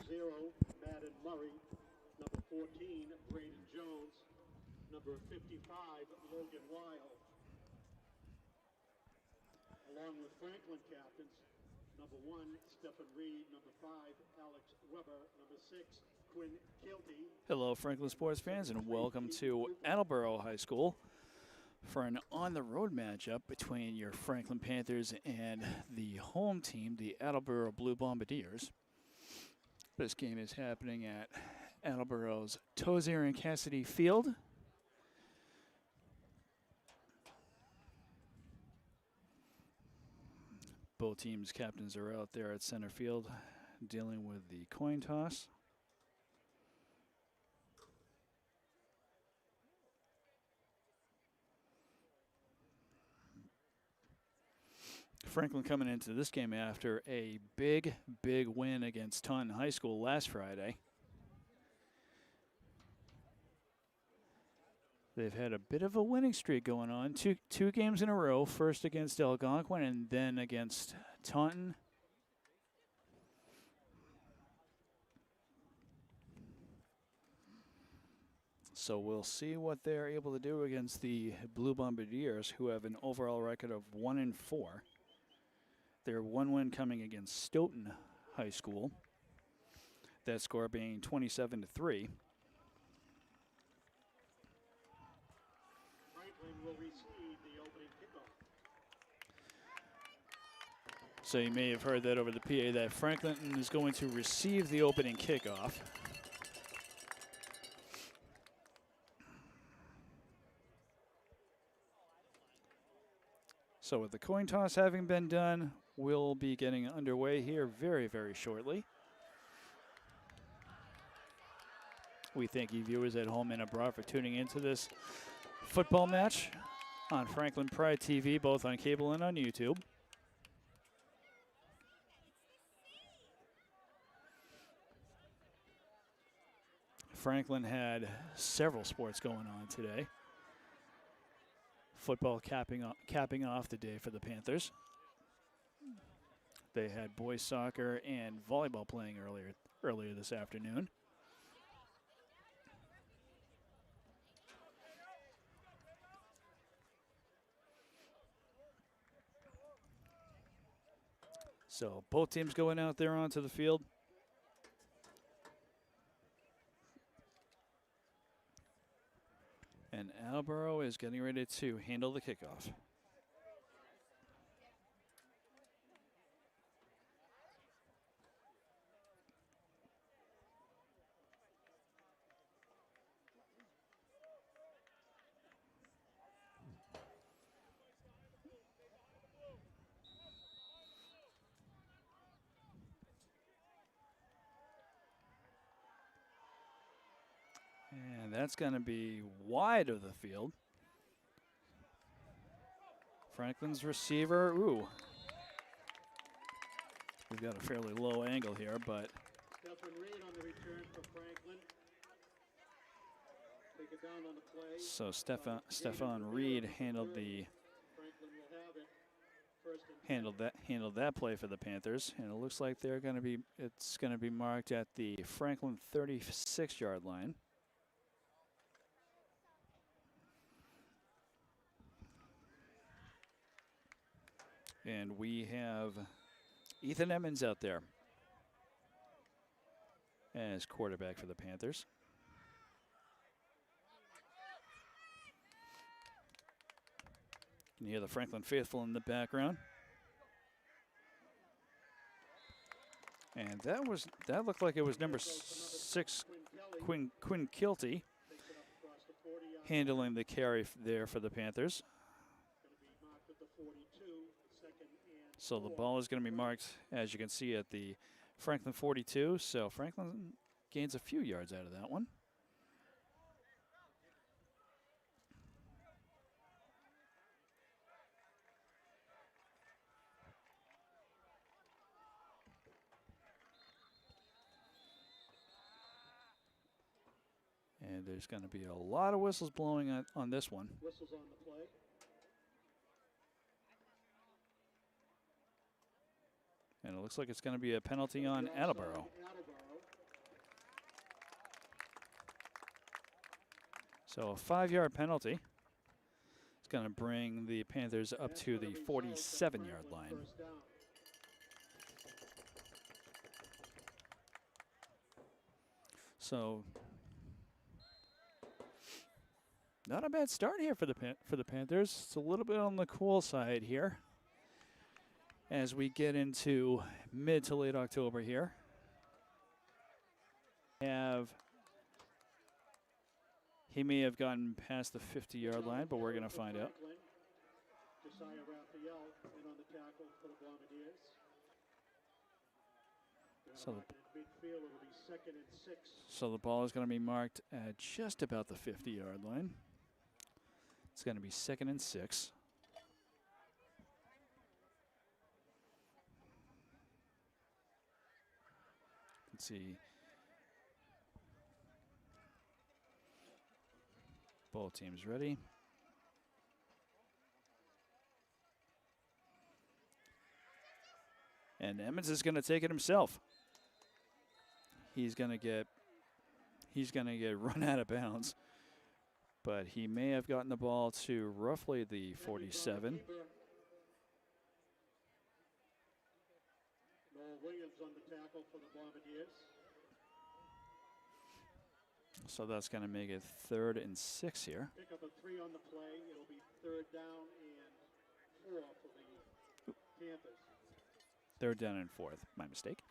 0, Madden Murray. Number 14, Braden Jones. Number 55, Logan Wild. Along with Franklin captains, number 1, Stephen Reed. Number 5, Alex Weber. Number 6, Quinn Kilty. Hello, Franklin sports fans, and welcome to Attleboro High School for an on-the-road matchup between your Franklin Panthers and the home team, the Attleboro Blue Bombardiers. This game is happening at Attleboro's Tozier and Cassidy Field. Both teams' captains are out there at center field dealing with the coin toss. Franklin coming into this game after a big win against Taunton High School last Friday. They've had a bit of a winning streak going on. Two games in a row, first against Algonquin and then against Taunton. So we'll see what they're able to do against the Blue Bombardiers, who have an overall record of 1-4. Their one win coming against Stoughton High School. That score being 27-3. Franklin will receive the opening kickoff. So you may have heard that over the PA that Franklin is going to receive the opening kickoff. So with the coin toss having been done, we'll be getting underway here very shortly. We thank you viewers at home and abroad for tuning into this football match on Franklin Pride TV, both on cable and on YouTube. Franklin had several sports going on today. Football capping off the day for the Panthers. They had boys soccer and volleyball playing earlier this afternoon. So both teams going out there onto the field. And Attleboro is getting ready to handle the kickoff. And that's going to be wide of the field. Franklin's receiver, ooh. We've got a fairly low angle here, but. Stephen Reed on the return for Franklin. Take it down on the play. So Stefan Reed handled the handled that play for the Panthers, and it looks like it's going to be marked at the Franklin 36-yard line. And we have Ethan Emmons out there as quarterback for the Panthers. You can hear the Franklin faithful in the background. And that looked like it was number 6, Quinn Kilty, handling the carry there for the Panthers. So the ball is going to be marked, as you can see, at the Franklin 42. So Franklin gains a few yards out of that one. And there's going to be a lot of whistles blowing on this one. Whistles on the play. And it looks like it's going to be a penalty on Attleboro. So a 5-yard penalty. It's going to bring the Panthers up to the 47-yard line. So not a bad start here for the Panthers. It's a little bit on the cool side here as we get into mid to late October here. He may have gotten past the 50-yard line, but we're going to find out. So the ball is going to be marked at just about the 50-yard line. It's going to be 2nd and 6. Let's see. Both teams ready. And Emmons is going to take it himself. He's going to get run out of bounds. But he may have gotten the ball to roughly the 47. Williams on the tackle for the Bombardiers. So that's going to make it 3rd and 6 here. Pick up a 3 on the play. It'll be 3rd down and 4 for the Panthers. 3rd down and 4th. My mistake.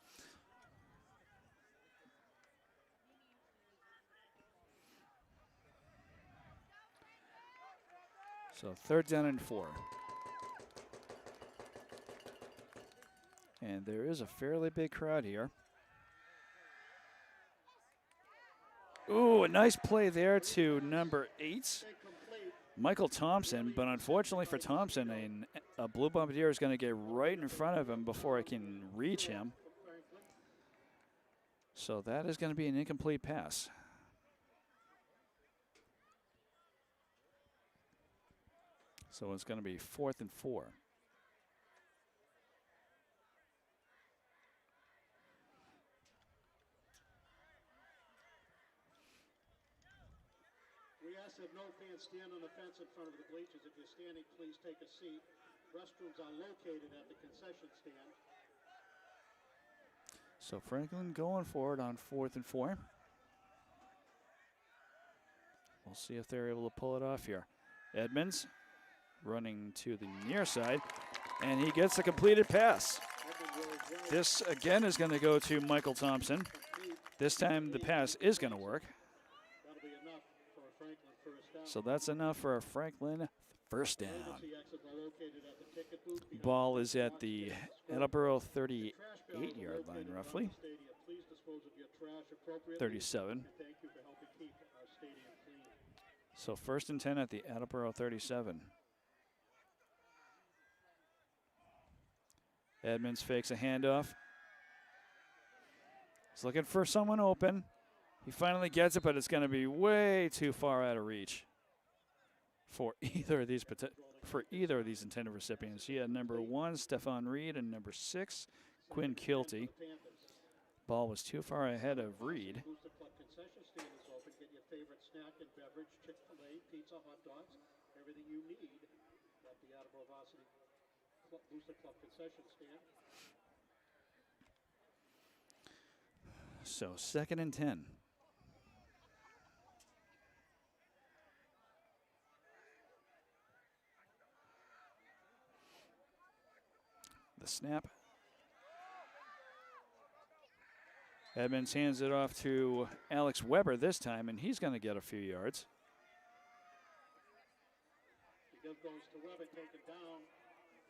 So 3rd down and 4. And there is a fairly big crowd here. Ooh, a nice play there to number 8, Michael Thompson. But unfortunately for Thompson, a Blue Bombardier is going to get right in front of him before it can reach him. So that is going to be an incomplete pass. So it's going to be 4th and 4. We ask that no fans stand on the fence in front of the bleachers. If you're standing, please take a seat. Restrooms are located at the concession stand. So Franklin going for it on 4th and 4. We'll see if they're able to pull it off here. Edmonds running to the near side, and he gets a completed pass. This again is going to go to Michael Thompson. This time the pass is going to work. So that's enough for a Franklin first down. Ball is at the Attleboro 38-yard line, roughly. 37. So 1st and 10 at the Attleboro 37. Edmonds fakes a handoff. He's looking for someone open. He finally gets it, but it's going to be way too far out of reach for either of these intended recipients. He had number 1, Stephon Reed, and number 6, Quinn Kilty. Ball was too far ahead of Reed. Concession stand is open. Get your favorite snack and beverage, Chick-fil-A, pizza, hot dogs, everything you need at the Attleboro Varsity Booster Club concession stand. So 2nd and 10. The snap. Edmonds hands it off to Alex Weber this time, and he's going to get a few yards. He goes to Weber, taken down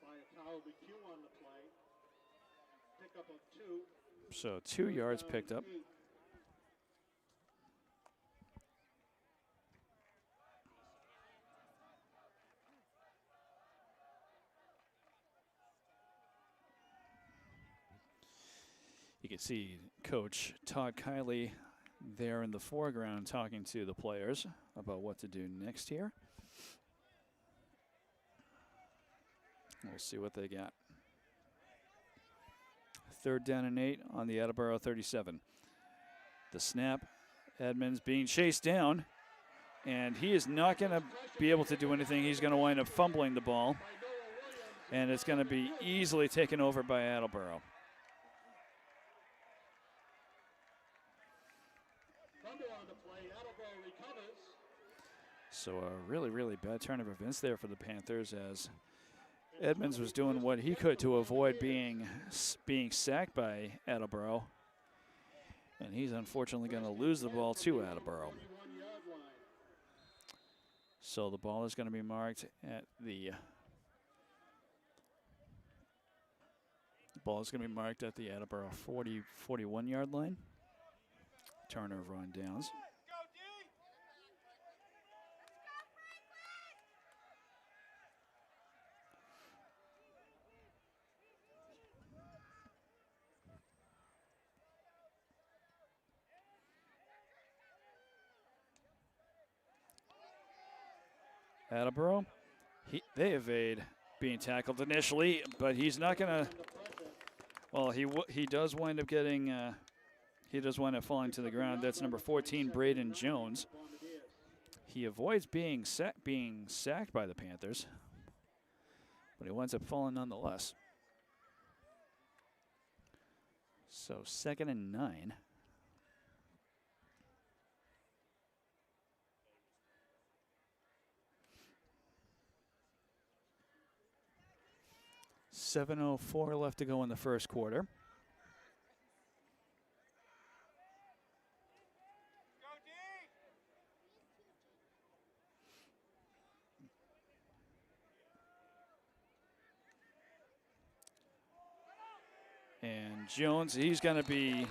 by a Kyle McHugh on the play. Pick up of 2. So 2 yards picked up. You can see Coach Todd Kiley there in the foreground talking to the players about what to do next here. We'll see what they got. 3rd down and 8 on the Attleboro 37. The snap, Edmonds being chased down, And he is not going to be able to do anything. He's going to wind up fumbling the ball. And it's going to be easily taken over by Attleboro. So a really, really bad turn of events there for the Panthers as Edmonds was doing what he could to avoid being sacked by Attleboro. And he's unfortunately going to lose the ball to Attleboro. So the ball is going to be marked at the Attleboro 41-yard line. Turnover on downs. Attleboro, they evade being tackled initially, but he's not going to. Well, he does wind up getting. He does wind up falling to the ground. That's number 14, Braden Jones. He avoids being sacked by the Panthers, but he winds up falling nonetheless. So 2nd and 9. .704 left to go in the first quarter. And Jones, he's going to be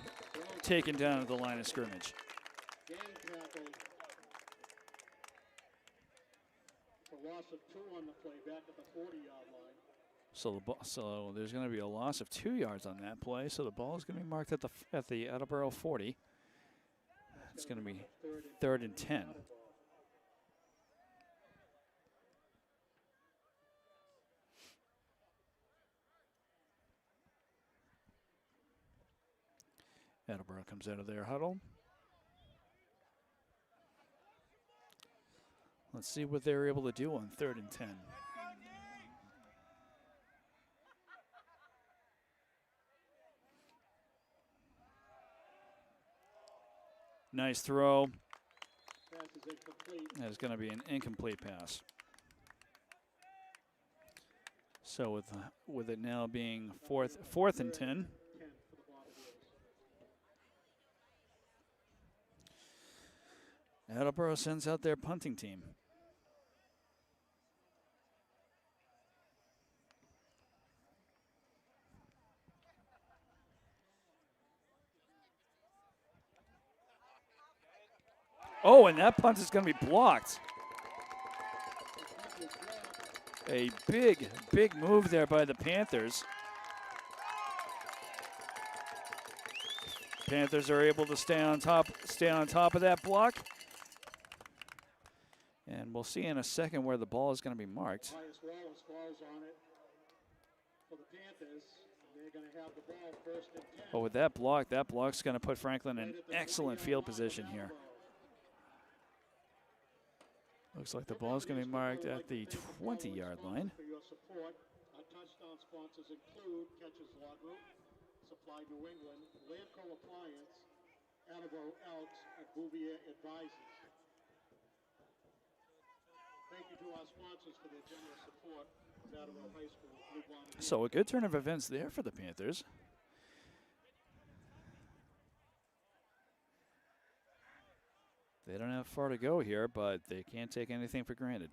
taken down at the line of scrimmage. Loss of 2 on the play back at the 40-yard line. So there's going to be a loss of 2 yards on that play. So the ball is going to be marked at the Attleboro 40. It's going to be 3rd and 10. Attleboro comes out of their huddle. Let's see what they're able to do on 3rd and 10. Nice throw. That is going to be an incomplete pass. So with it now being 4th and 10. Attleboro sends out their punting team. Oh, and that punt is going to be blocked. A big, big move there by the Panthers. Panthers are able to stay on top of that block. And we'll see in a second where the ball is going to be marked. But with that block's going to put Franklin in excellent field position here. Looks like the ball is going to be marked at the 20-yard line. Our touchdown sponsors include Catches Law Group, Supply New England, Landco Appliance, Attleboro Elks, and Bouvier Advisors. Thank you to our sponsors for their generous support of Attleboro High School. So a good turn of events there for the Panthers. They don't have far to go here, but they can't take anything for granted.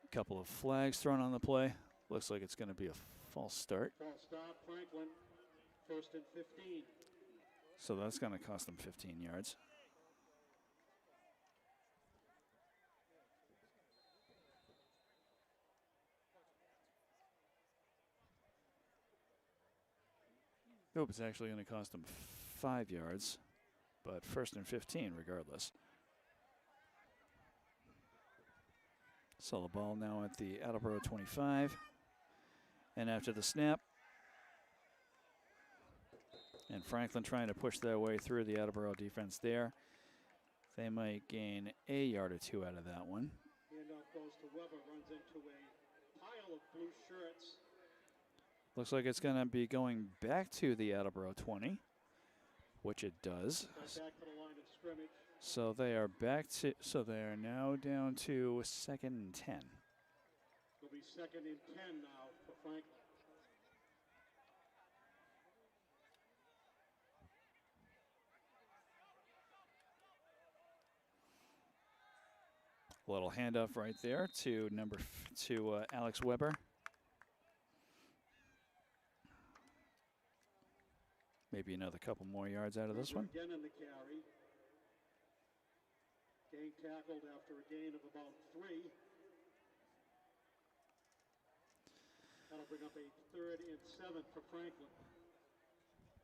A couple of flags thrown on the play. Looks like it's going to be a false start. False start, Franklin, 1st and 15. So that's going to cost them 15 yards. Nope, it's actually going to cost them 5 yards. But 1st and 15 regardless. So the ball now at the Attleboro 25. And after the snap, and Franklin trying to push their way through the Attleboro defense there. They might gain a yard or two out of that one. Handoff goes to Weber, runs into a pile of blue shirts. Looks like it's going to be going back to the Attleboro 20, which it does. Back to the line of scrimmage. So they are back to. So they are now down to 2nd and 10. It'll be 2nd and 10 now for Franklin. A little handoff right there to Alex Weber. Maybe another couple more yards out of this one. Again in the carry. Gain tackled after a gain of about 3. That'll bring up a 3rd and 7 for Franklin.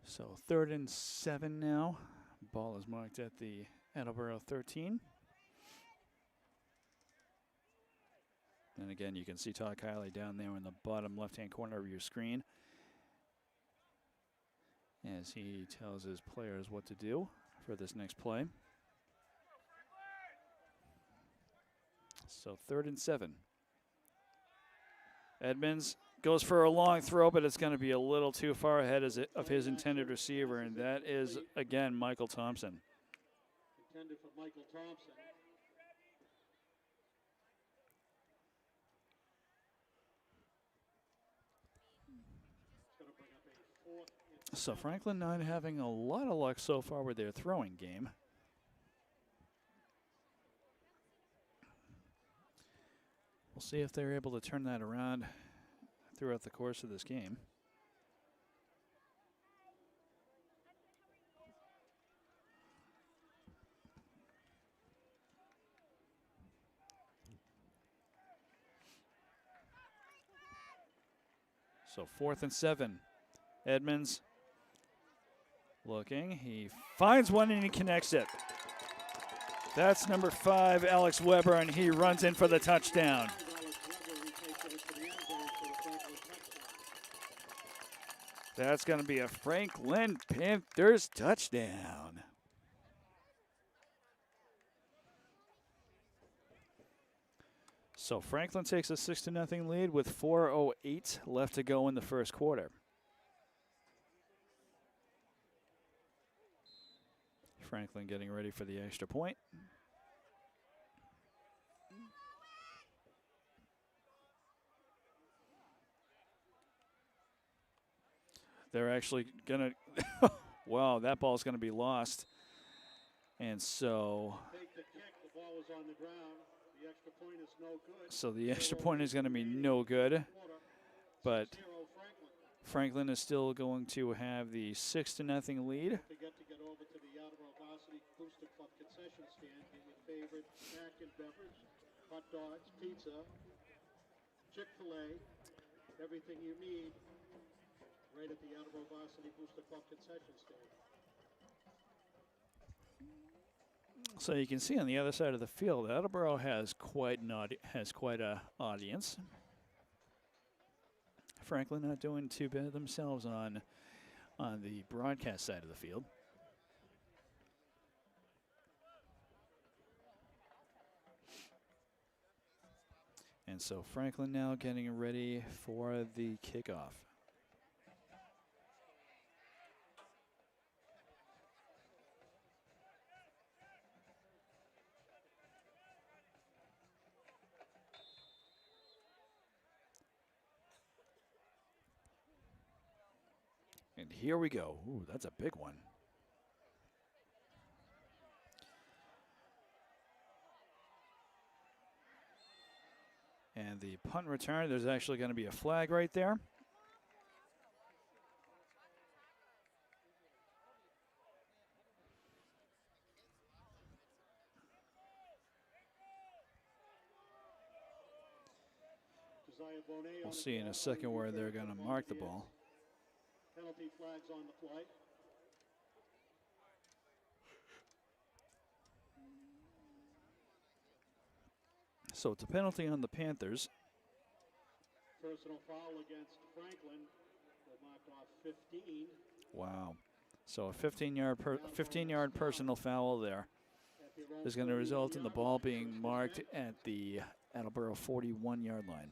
So 3rd and 7 now. Ball is marked at the Attleboro 13. And again, you can see Todd Kiley down there in the bottom left-hand corner of your screen as he tells his players what to do for this next play. So 3rd and 7. Edmonds goes for a long throw, but it's going to be a little too far ahead of his intended receiver, and that is, again, Michael Thompson. Intended for Michael Thompson. So Franklin not having a lot of luck so far with their throwing game. We'll see if they're able to turn that around throughout the course of this game. So 4th and 7. Edmonds looking. He finds one and he connects it. That's number 5, Alex Weber, and he runs in for the touchdown. That's going to be a Franklin Panthers touchdown. So Franklin takes a 6-0 lead with 4:08 left to go in the first quarter. Franklin getting ready for the extra point. They're actually going to, wow, that ball's going to be lost. And so, Take the kick, the ball is on the ground. The extra point is no good. So the extra point is going to be no good. But Franklin is still going to have the 6-0 lead. To get over to the Attleboro Varsity Booster Club concession stand, get your favorite snack and beverage, hot dogs, pizza, Chick-fil-A, everything you need right at the Attleboro Varsity Booster Club concession stand. So you can see on the other side of the field, Attleboro has quite a audience. Franklin not doing too bad themselves on the broadcast side of the field. And so Franklin now getting ready for the kickoff. And here we go. Ooh, that's a big one. And the punt return, there's actually going to be a flag right there. We'll see in a second where they're going to mark the ball. Penalty flags on the play. So it's a penalty on the Panthers. Personal foul against Franklin. They marked off 15. Wow. So a 15-yard personal foul there. At their is going to result in the ball being marked at the Attleboro 41-yard line.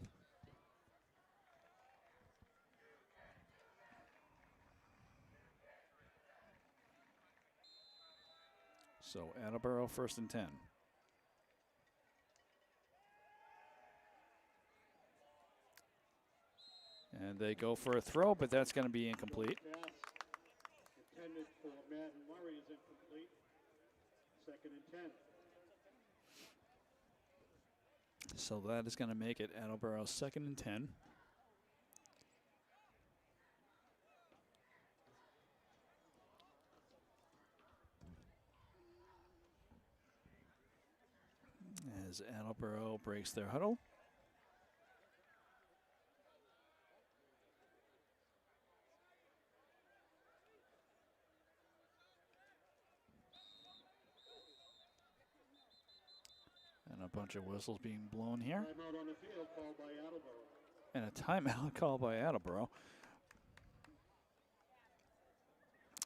So Attleboro 1st and 10. And they go for a throw, but that's going to be incomplete. Pass intended for Madden Murray is incomplete. 2nd and 10. So that is going to make it Attleboro 2nd and 10. As Attleboro breaks their huddle. And a bunch of whistles being blown here. Timeout on the field called by Attleboro. And a timeout called by Attleboro.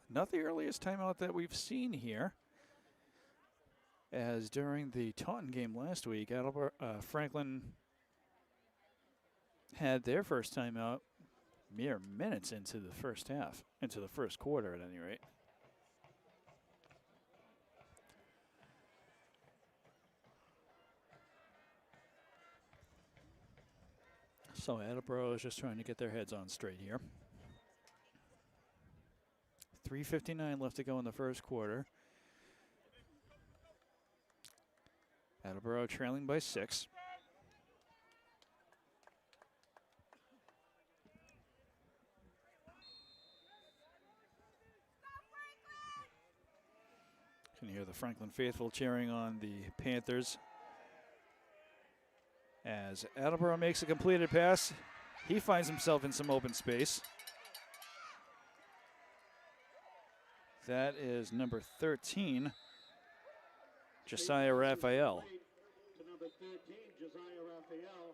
Not the earliest timeout that we've seen here, as during the Taunton game last week, Franklin had their first timeout mere minutes into the first half, into the first quarter at any rate. So Attleboro is just trying to get their heads on straight here. 3:59 left to go in the first quarter. Attleboro trailing by 6. Can hear the Franklin faithful cheering on the Panthers. As Attleboro makes a completed pass, he finds himself in some open space. That is number 13, Josiah Raphael. To number 13, Josiah Raphael.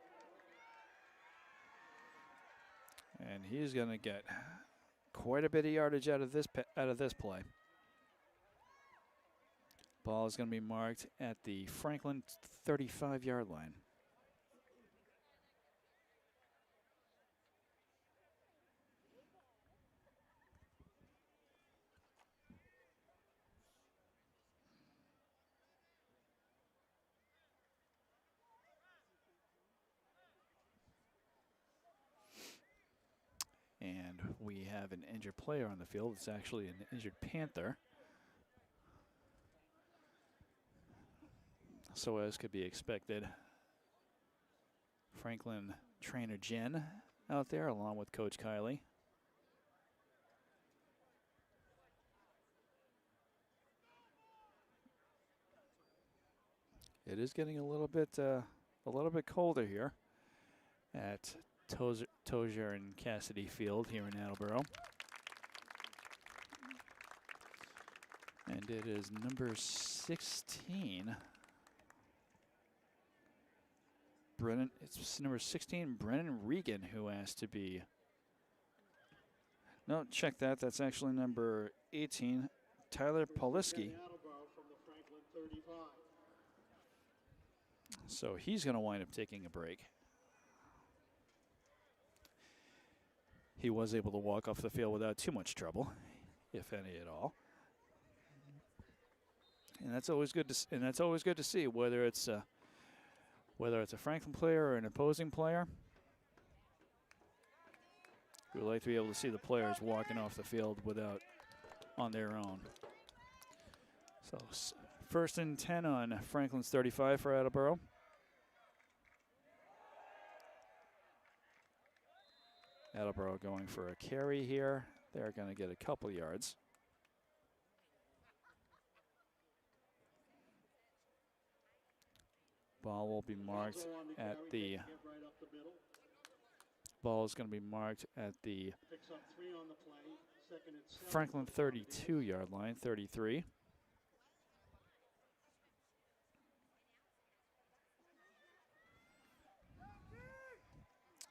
And he's going to get quite a bit of yardage out of this play. Ball is going to be marked at the Franklin 35-yard line. And we have an injured player on the field. It's actually an injured Panther. So as could be expected, Franklin trainer Jen out there along with Coach Kiley. It is getting a little bit colder here at Tozier and Cassidy Field here in Attleboro. And it is number 16. It's number 16, Brennan Regan, who has to be. No, check that. That's actually number 18, Tyler Poliski. So he's going to wind up taking a break. He was able to walk off the field without too much trouble, if any at all. And that's always good to see, whether it's a Franklin player or an opposing player. We would like to be able to see the players walking off the field on their own. So 1st and 10 on Franklin's 35 for Attleboro. Attleboro going for a carry here. They're going to get a couple yards. Ball will be marked at the. Ball is going to be marked at the Franklin 32-yard line, 33.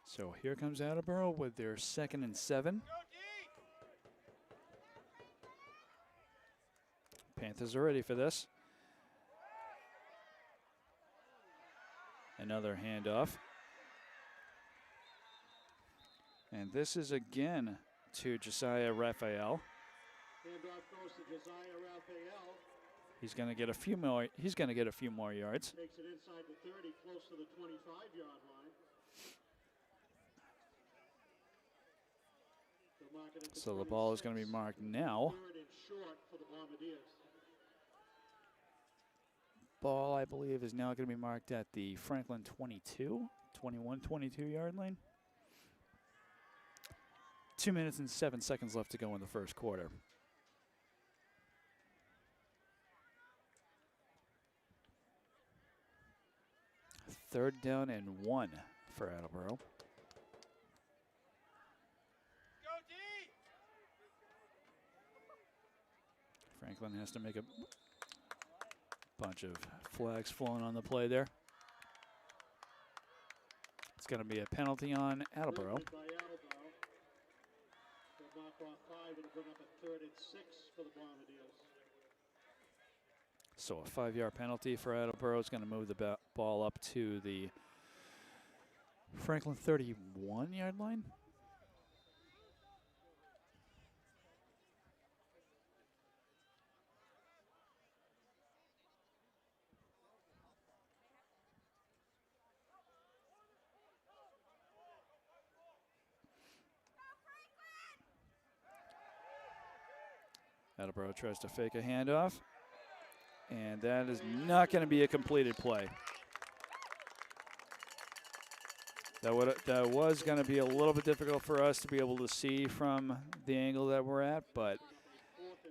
So here comes Attleboro with their 2nd and 7. Panthers are ready for this. Another handoff. And this is again to Josiah Raphael. Handoff goes to Josiah Raphael. He's going to get a few more. He's going to get a few more yards. Takes it inside the 30, close to the 25-yard line. So the ball is going to be marked now. Third and short for the Bombardiers. Ball, I believe, is now going to be marked at the Franklin 22-yard line. 2 minutes and 7 seconds left to go in the first quarter. Third down and 1 for Attleboro. Franklin has to make a bunch of flags flown on the play there. It's going to be a penalty on Attleboro. By Attleboro. They'll knock off 5 and bring up a 3rd and 6 for the Bombardiers. So a 5-yard penalty for Attleboro is going to move the ball up to the Franklin 31-yard line. Attleboro tries to fake a handoff, and that is not going to be a completed play. That was going to be a little bit difficult for us to be able to see from the angle that we're at, but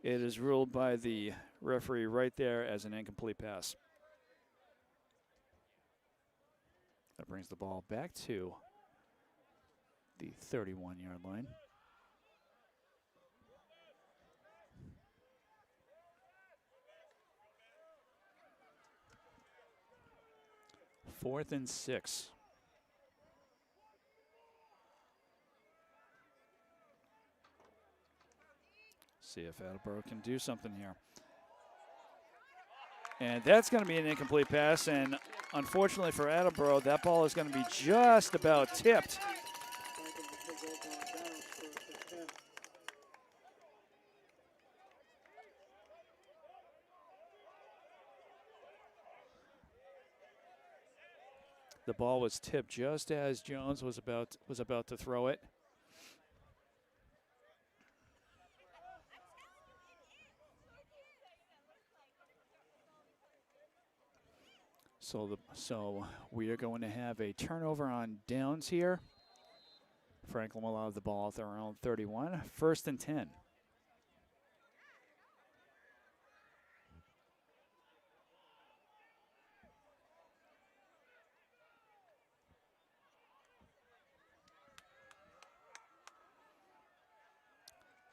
it is ruled by the referee right there as an incomplete pass. That brings the ball back to the 31-yard line. Fourth and 6. See if Attleboro can do something here. And that's going to be an incomplete pass, and unfortunately for Attleboro, that ball is going to be just about tipped. The ball was tipped just as Jones was about to throw it. So we are going to have a turnover on downs here. Franklin will have the ball at their own 31. First and 10.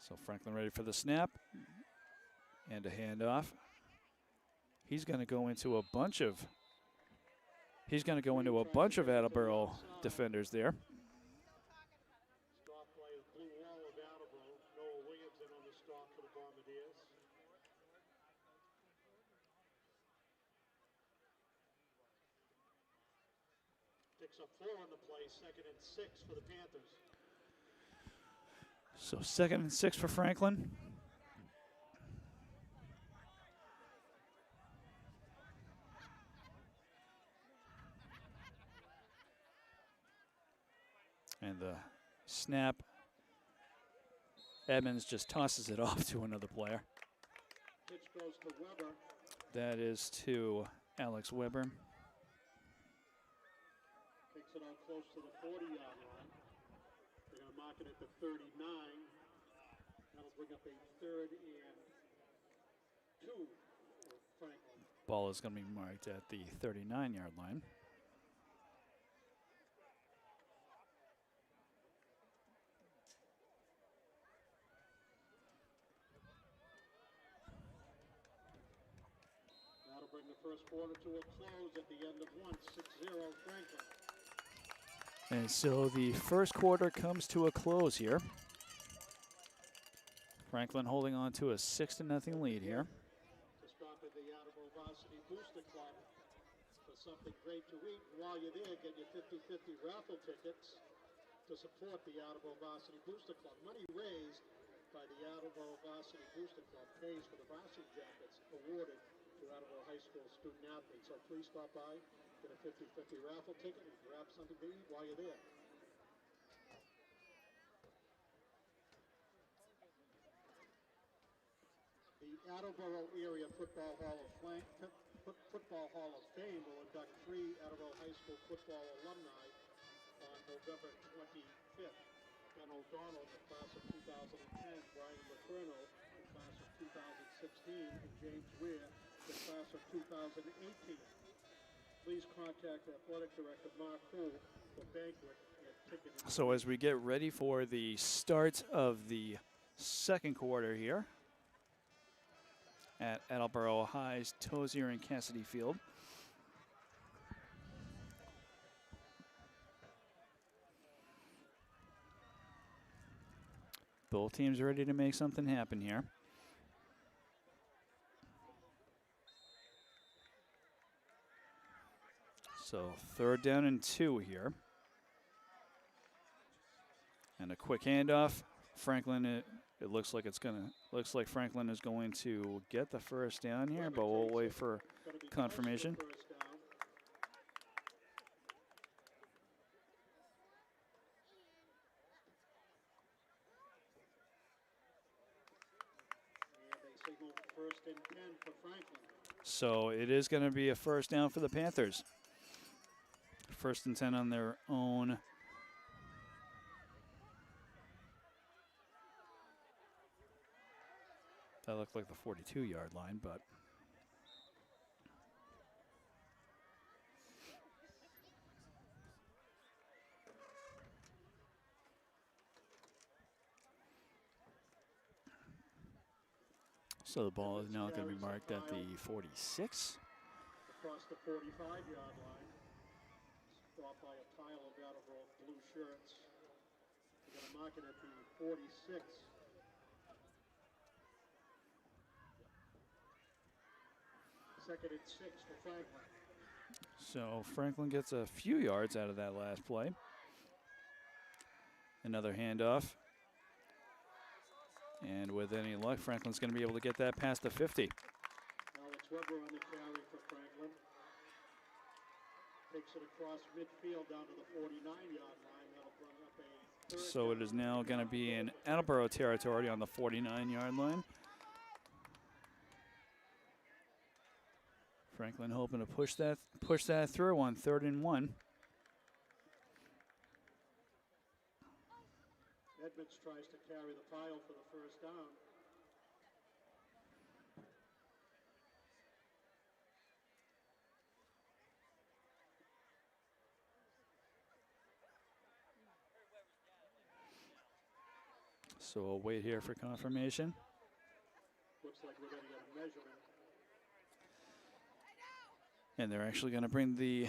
So Franklin ready for the snap and a handoff. He's going to go into a bunch of Attleboro defenders there. Stop by the blue wall of Attleboro. Noah Williams in on the stop for the Bombardiers. Picks up 4 on the play, 2nd and 6 for the Panthers. So 2nd and 6 for Franklin. And the snap, Edmonds just tosses it off to another player. Pitch goes to Weber. That is to Alex Weber. Takes it out close to the 40-yard line. They're going to mark it at the 39. That'll bring up a 3rd and 2 for Franklin. Ball is going to be marked at the 39-yard line. That'll bring the first quarter to a close at the end of 1, 6-0 Franklin. And so the first quarter comes to a close here. Franklin holding on to a 6-0 lead here. To stop at the Attleboro Varsity Booster Club. for something great to eat. And while you're there, get your 50-50 raffle tickets to support the Attleboro Varsity Booster Club. Money raised by the Attleboro Varsity Booster Club pays for the varsity jackets awarded to Attleboro High School student athletes. So please stop by, get a 50-50 raffle ticket, and grab something to eat while you're there. The Attleboro Area Football Hall of Fame will induct 3 Attleboro High School football alumni on November 25th. Ben O'Donnell, the class of 2010, Brian Letourneau, the class of 2016, and James Weir, the class of 2018. Please contact Athletic Director Mark Houle for banquet and ticket. So as we get ready for the start of the second quarter here at Attleboro High's Tozier and Cassidy Field. Both teams are ready to make something happen here. So 3rd down and 2 here. And a quick handoff. Franklin, it looks like Franklin is going to get the first down here, but we'll wait for confirmation. First and 10 for Franklin. So it is going to be a first down for the Panthers. 1st and 10 on their own. That looked like the 42-yard line, but so the ball is now going to be marked at the 46. Across the 45-yard line, stopped by a pile of Attleboro blue shirts. They're going to mark it at the 46. Second and 6 for Franklin. So Franklin gets a few yards out of that last play. Another handoff. And with any luck, Franklin's going to be able to get that past the 50. Alex Weber on the carry for Franklin. Takes it across midfield down to the 49-yard line. That'll bring up a third So it is now going to be in Attleboro territory on the 49-yard line. Franklin hoping to push that through on 3rd and 1. Edmonds tries to carry the pile for the first down. So we'll wait here for confirmation. Looks like we're going to get a measurement. And they're actually going to bring the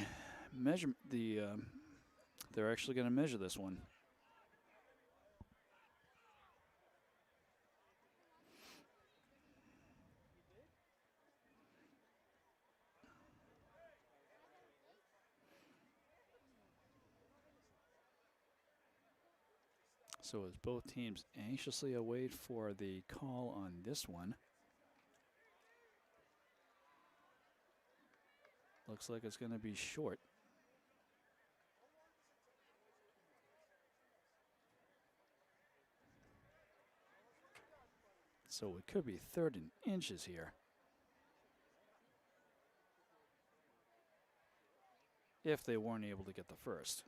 they're actually going to measure this one. So as both teams anxiously await for the call on this one. Looks like it's going to be short. So it could be 3rd and inches here. If they weren't able to get the first.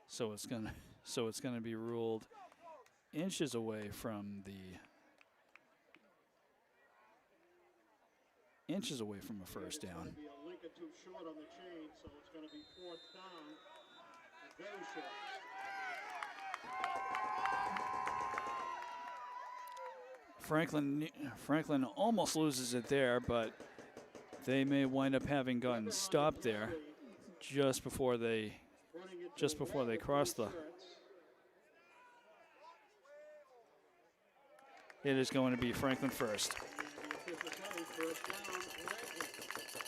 So it's going to be ruled inches away from a first down. It's going to be a link or two short on the chain, so it's going to be 4th down and very short. Franklin almost loses it there, but they may wind up having gotten stopped there just before they cross the It is going to be Franklin first. And the official say, first down, Franklin.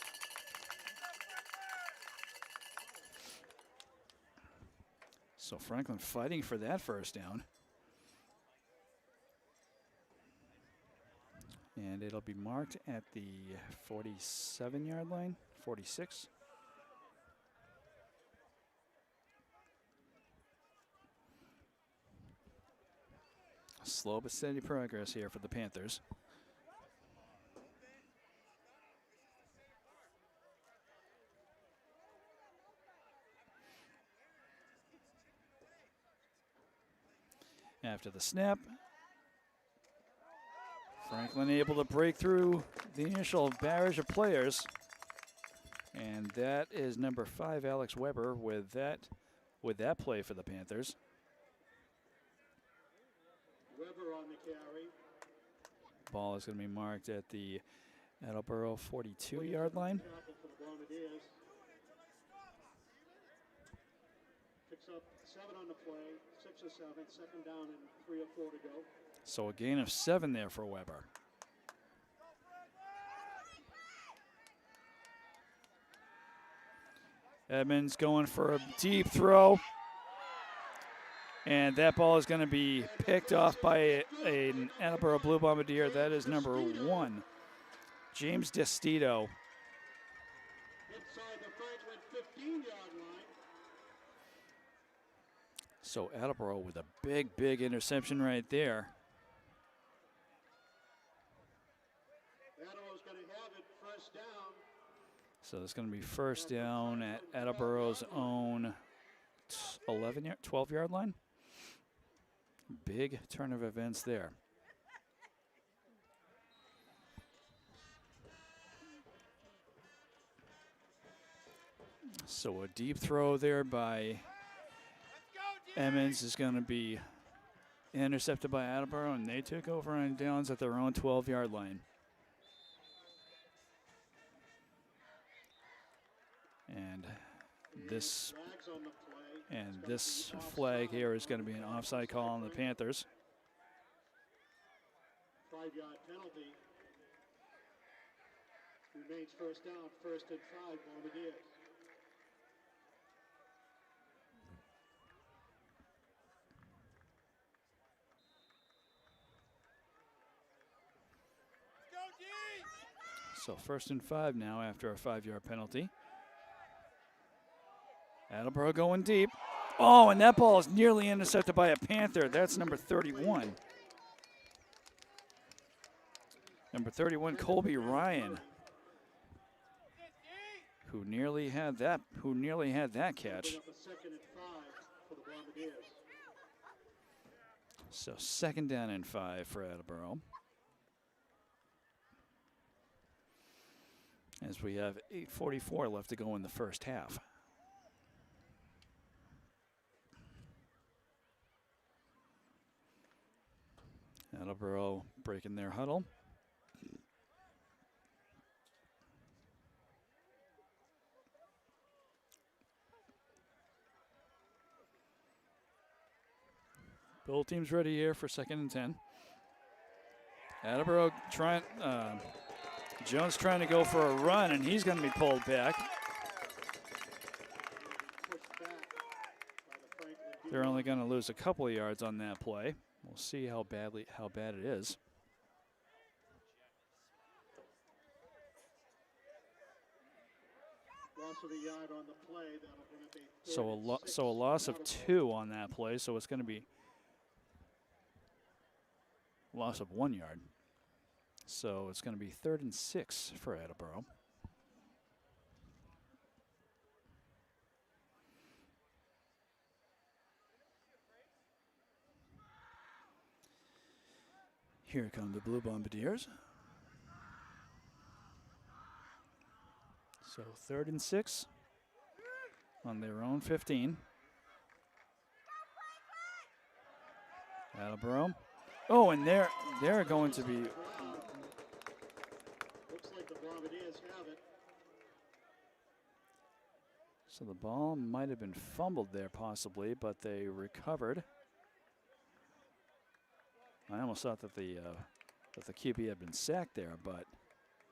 So Franklin fighting for that first down. And it'll be marked at the 47-yard line, 46. Slow but steady progress here for the Panthers. After the snap, Franklin able to break through the initial barrage of players. And that is number 5, Alex Weber, with that play for the Panthers. Weber on the carry. Ball is going to be marked at the Attleboro 42-yard line. Tackle for the Bombardiers. Picks up 7 on the play, 6 or 7, second down and 3 or 4 to go. So a gain of 7 there for Weber. Edmonds going for a deep throw. And that ball is going to be picked off by an Attleboro Blue Bombardier. That is number 1, James Destito. Inside the Franklin 15-yard line. So Attleboro with a big interception right there. Attleboro's going to have it, first down. So it's going to be first down at Attleboro's own 12-yard line. Big turn of events there. So a deep throw there by Emmons is going to be intercepted by Attleboro, and they took over on downs at their own 12-yard line. And this Flags on the play. and It's gonna this be flag offside. here is going to be an offside call on the Panthers. 5-yard penalty. Remains first down, 1st and 5, Bombardiers. So 1st and 5 now after a 5-yard penalty. Attleboro going deep. Oh, and that ball is nearly intercepted by a Panther. That's number 31. Number 31, Colby Ryan, who nearly had that catch. Bring up a 2nd and 5 for the Bombardiers. So 2nd down and 5 for Attleboro. As we have 8:44 left to go in the first half. Attleboro breaking their huddle. Both teams ready here for 2nd and 10. Attleboro trying, Jones trying to go for a run, and he's going to be pulled back. Pushed back by the Franklin They're only going to lose a couple of yards on that play. We'll see how bad it is. Loss of a yard on the play. That'll bring up a So 3rd and 6. so a loss of Attleboro. 2 on that play. So it's going to be loss of 1 yard. So it's going to be 3rd and 6 for Attleboro. Here come the Blue Bombardiers. So 3rd and 6 on their own 15. Attleboro. Oh, and they're going to be. Looks like the Bombardiers have it. So the ball might have been fumbled there possibly, but they recovered. I almost thought that the QB had been sacked there, but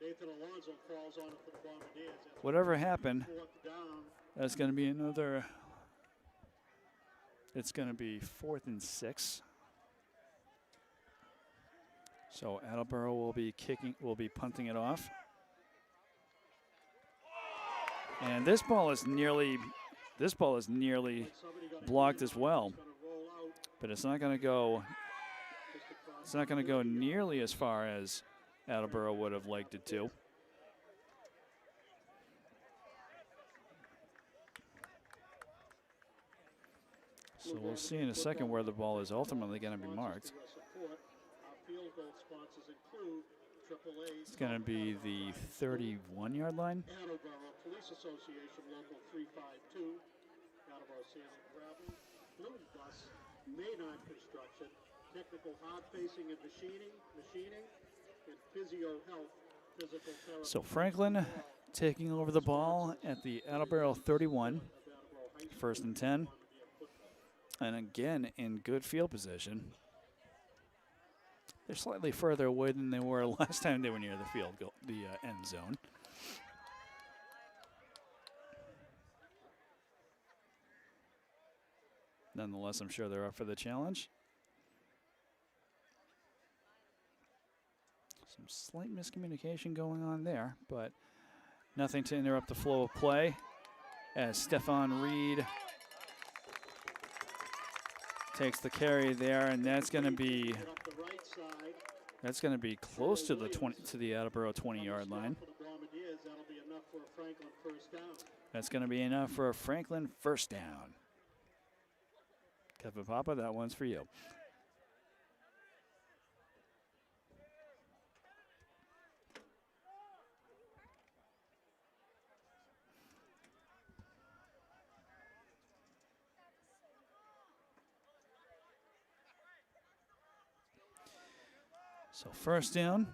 Nathan Alonso falls on it for the Bombardiers. That's whatever happened, 4th down. that's going to be another. It's going to be 4th and 6. So Attleboro will be punting it off. And this ball is nearly blocked as well. But it's not going to go. It's not going to go nearly as far as Attleboro would have liked it to. So we'll see in a second where the ball is ultimately going to be marked. It's going to be the 31-yard line. Attleboro Police Association Local 352. Attleboro Sand and Gravel. Blue Bus. Maynard Construction. Technical hard-facing and machining, and physio health, physical therapy. So Franklin taking over the ball at the Attleboro 31, 1st and 10. And again, in good field position. They're slightly further away than they were last time they were near the field goal, the end zone. Nonetheless, I'm sure they're up for the challenge. Some slight miscommunication going on there, but nothing to interrupt the flow of play as Stefan Reed takes the carry there, and that's going to be close to the Attleboro 20-yard line. That's going to be enough for a Franklin first down. Kevin Papa, that one's for you. So first down,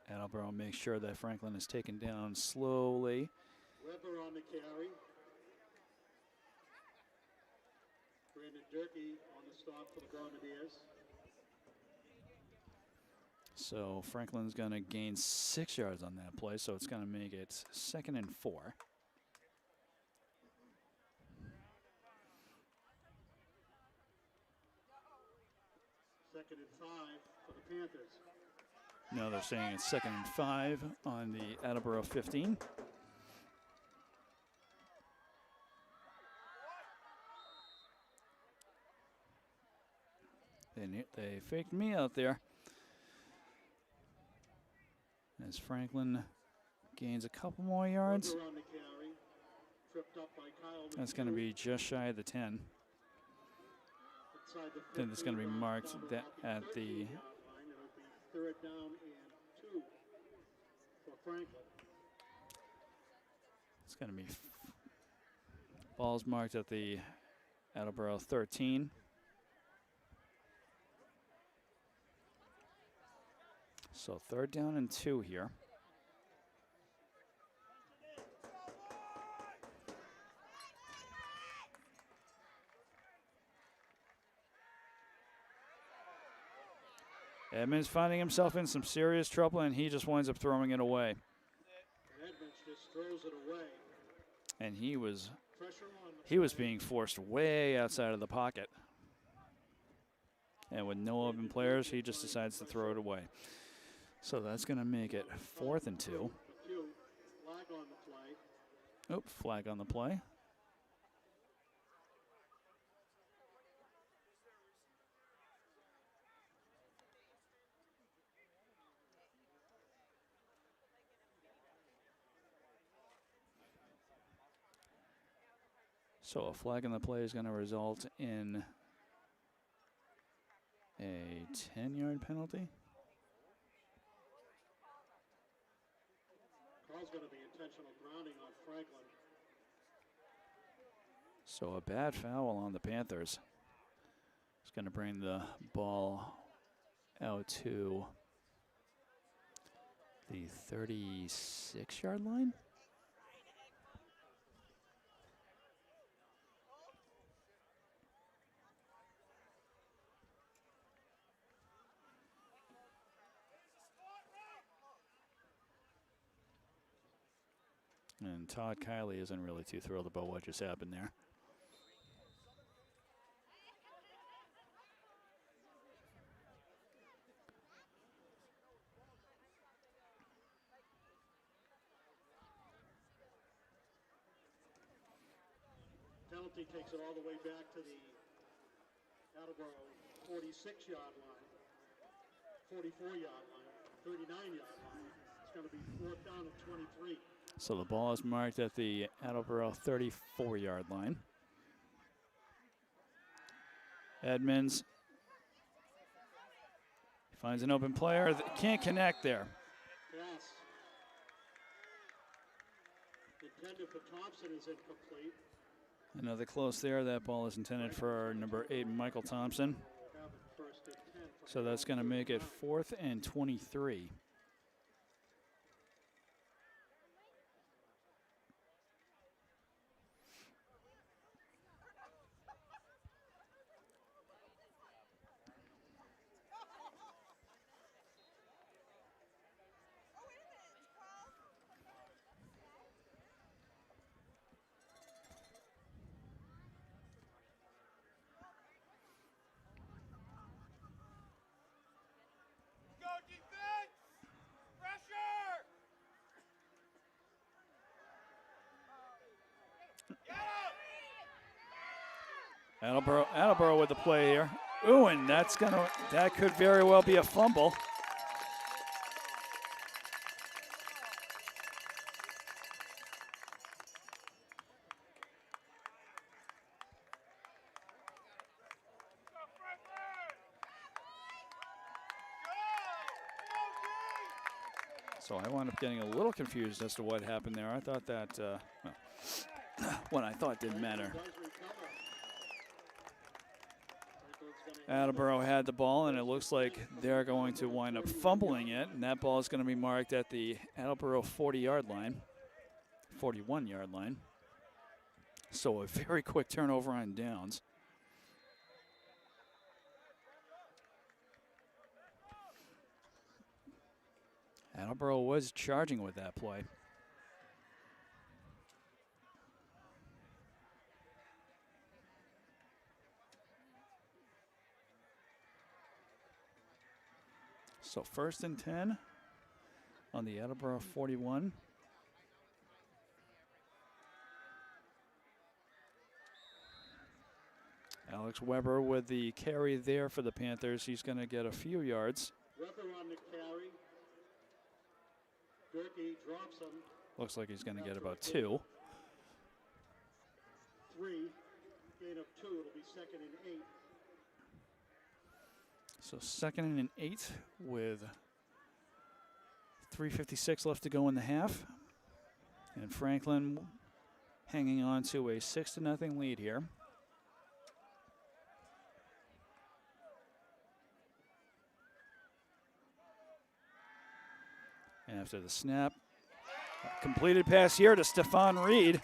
Attleboro makes sure that Franklin is taken down slowly. Weber on the carry. Brandon Durkee on the stop for the Bombardiers. So Franklin's going to gain 6 yards on that play, so it's going to make it 2nd and 4. Second and 5 for the Panthers. No, they're saying it's 2nd and 5 on the Attleboro 15. They faked me out there. As Franklin gains a couple more yards. On the carry. Tripped up by Kyle. That's going to be just shy of the 10. Then it's going to be marked that at the. It'll be 3rd down and 2 for Franklin. It's going to be balls marked at the Attleboro 13. So 3rd down and 2 here. Edmonds finding himself in some serious trouble, and he just winds up throwing it away. Edmonds just throws it away. And he was being forced way outside of the pocket. And with no open players, he just decides to throw it away. So that's going to make it 4th and 2. Flag on the play. Oh, flag on the play. So a flag on the play is going to result in a 10-yard penalty. Call's going to be intentional grounding on Franklin. So a bad foul on the Panthers. It's going to bring the ball out to the 36-yard line. And Todd Kiley isn't really too thrilled about what just happened there. Penalty takes it all the way back to the Attleboro 46-yard line, 44-yard line, 39-yard line. It's going to be 4th down at 23. So the ball is marked at the Attleboro 34-yard line. Edmonds finds an open player. Can't connect there. Pass intended for Thompson is incomplete. Another close there. That ball is intended for number 8, Michael Thompson. Have it 1st and 10. So that's going to make it 4th and 23. Attleboro with the play here. Ooh, and that could very well be a fumble. So I wound up getting a little confused as to what happened there. I thought that, what I thought didn't matter. Attleboro had the ball, and it looks like they're going to wind up fumbling it, and that ball is going to be marked at the Attleboro 40-yard line, 41-yard line. So a very quick turnover on downs. Attleboro was charging with that play. So 1st and 10 on the Attleboro 41. Alex Weber with the carry there for the Panthers. He's going to get a few yards. Weber on the carry. Durkee drops him. Looks like he's going to get about 2. 3, gain of 2. It'll be 2nd and 8. So 2nd and 8 with 3:56 left to go in the half. And Franklin hanging on to a 6-0 lead here. After the snap, completed pass here to Stefan Reed.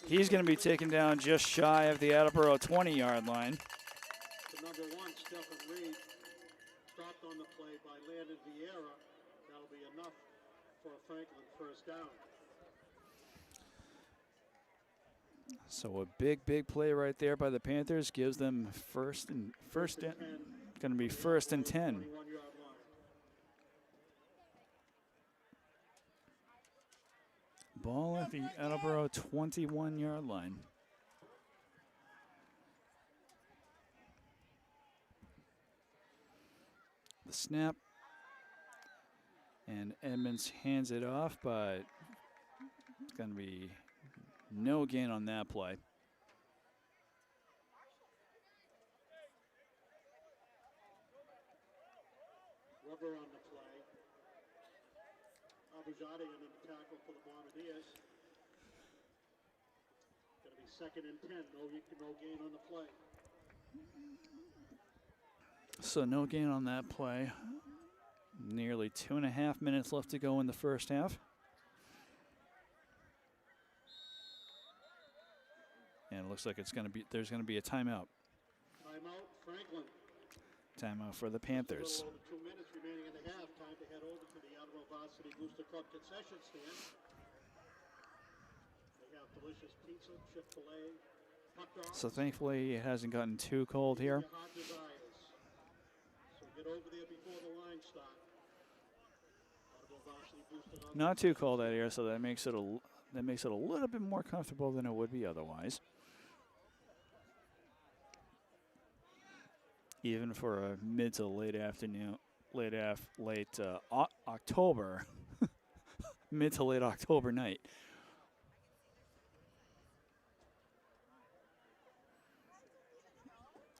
He's going to be taken down just shy of the Attleboro 20-yard line. The number 1, Stefan Reed, stopped on the play by Landon Vieira. That'll be enough for a Franklin 1st down. So a big play right there by the Panthers gives them going to be 1st and 10. 21-yard line. Ball at the Attleboro 21-yard line. The snap, and Edmonds hands it off, but it's going to be no gain on that play. Weber on the play. Abujade in the tackle for the Bombardiers. Going to be 2nd and 10. No gain on the play. So no gain on that play. Nearly 2.5 minutes left to go in the first half. And it looks like there's going to be a timeout. Timeout, Franklin. Timeout for the Panthers. A little over 2 minutes remaining in the half. Time to head over to the Attleboro Varsity Booster Club concession stand. delicious pizza, Chick-fil-A, hot dogs. So thankfully it hasn't gotten too cold here. Your heart desires. So get over there before the line start. Attleboro Varsity boosted on Not too cold out here, so that makes it a little bit more comfortable than it would be otherwise. Even for a mid to late afternoon, late October, mid to late October night.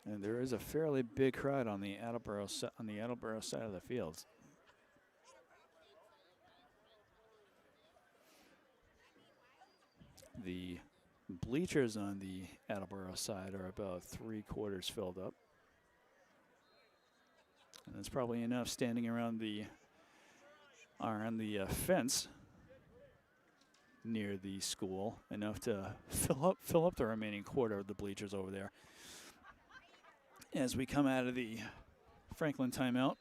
And there is a fairly big crowd on the Attleboro side of the field. The bleachers on the Attleboro side are about 3/4 filled up. And that's probably enough standing around the fence near the school, enough to fill up the remaining quarter of the bleachers over there. As we come out of the Franklin timeout.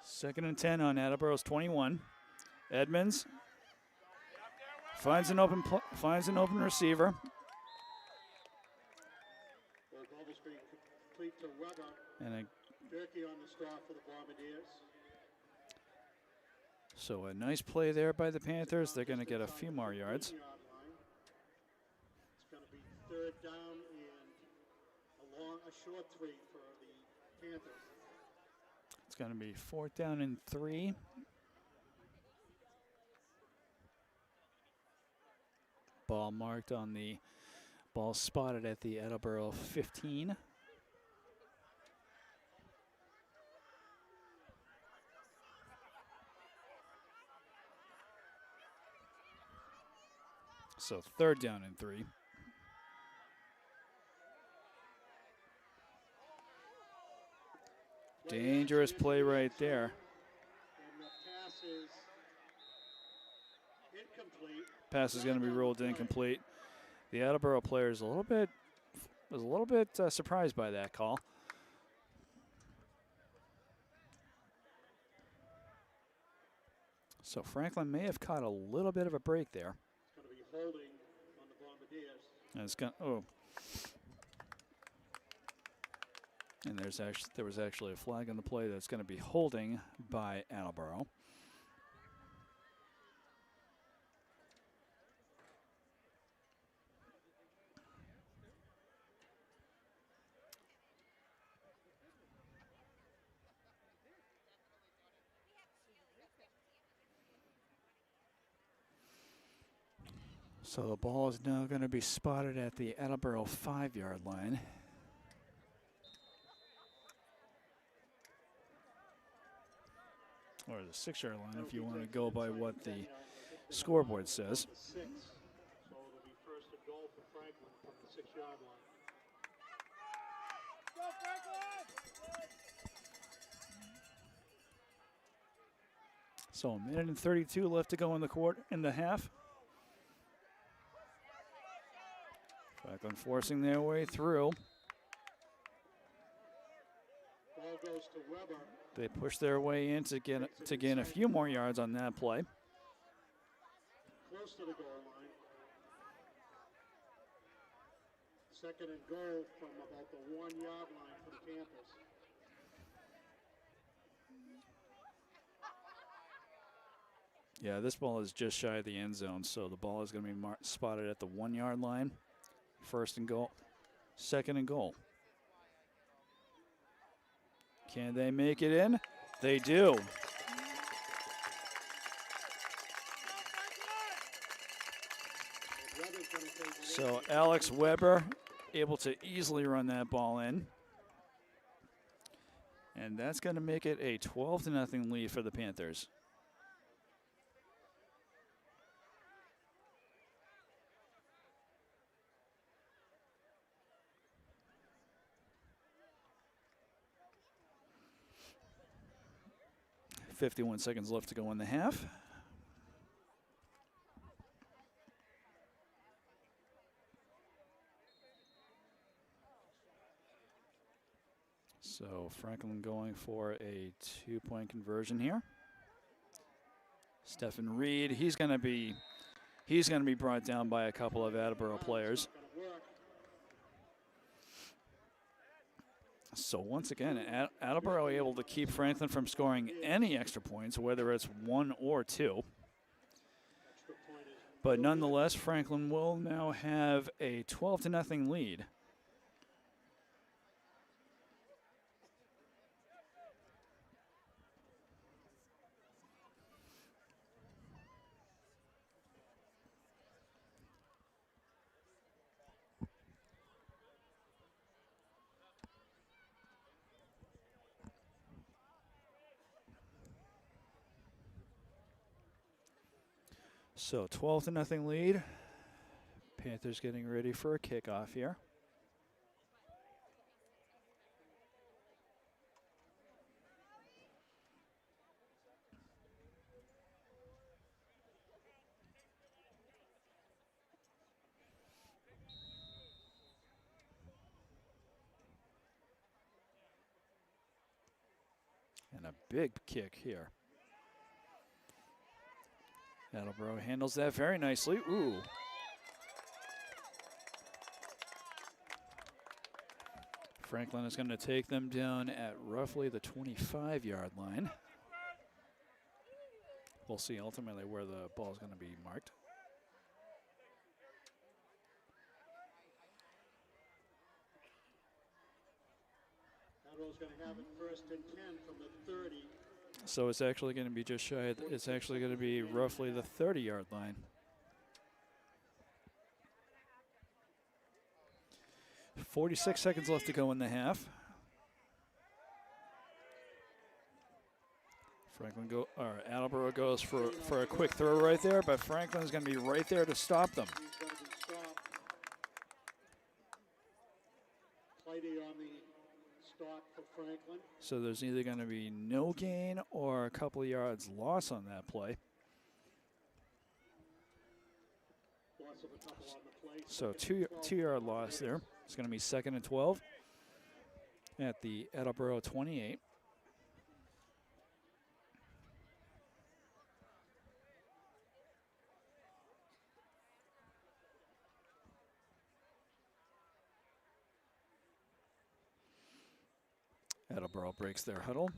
Second and 10 on Attleboro's 21. Edmonds finds an open receiver. Ball screen complete to Weber. And Durkee on the stop for the Bombardiers. so a nice play there by the Panthers. They're going to get a few more yards. It's going to be third down and a short three for the Panthers. It's going to be 4th down and 3. Ball marked on the ball spotted at the Attleboro 15. So 3rd down and 3. Dangerous play right there. And the pass is incomplete. Pass is going to be ruled incomplete. The Attleboro player is a little bit surprised by that call. So Franklin may have caught a little bit of a break there. It's going to be holding on the Bombardiers. And it's going and there was actually a flag on the play that's going to be holding by Attleboro. So the ball is now going to be spotted at the Attleboro 5-yard line. Or the 6-yard line if you want to go by what the scoreboard says. 6. So it'll be first and goal for Franklin from the 6-yard line. Go Franklin! So a minute and 32 left to go in the half. Franklin forcing their way through. Ball goes to Weber. They push their way in to gain a few more yards on that play. Close to the goal line. Second and goal from about the 1-yard line for the Panthers. Yeah, this ball is just shy of the end zone, so the ball is going to be spotted at the 1-yard line. First and goal, second and goal. Can they make it in? They do. So Alex Weber able to easily run that ball in. And that's going to make it a 12-0 lead for the Panthers. .51 seconds left to go in the half. So Franklin going for a 2-point conversion here. Stephen Reed, he's going to be brought down by a couple of Attleboro players. So once again, Attleboro able to keep Franklin from scoring any extra points, whether it's 1 or 2. But nonetheless, Franklin will now have a 12-0 lead. So 12-0 lead. Panthers getting ready for a kickoff here. And a big kick here. Attleboro handles that very nicely. Ooh. Franklin is going to take them down at roughly the 25-yard line. We'll see ultimately where the ball is going to be marked. Attleboro's going to have it 1st and 10 from the 30. So it's actually going to be just shy. It's actually going to be roughly the 30-yard line. .46 seconds left to go in the half. Attleboro goes for a quick throw right there, but Franklin's going to be right there to stop them. He's going to be stopped. Play on the stop for Franklin. So there's either going to be no gain or a couple of yards loss on that play. Loss of a couple on the play. So two-yard loss there. It's going to be 2nd and 12 at the Attleboro 28. Attleboro breaks their huddle.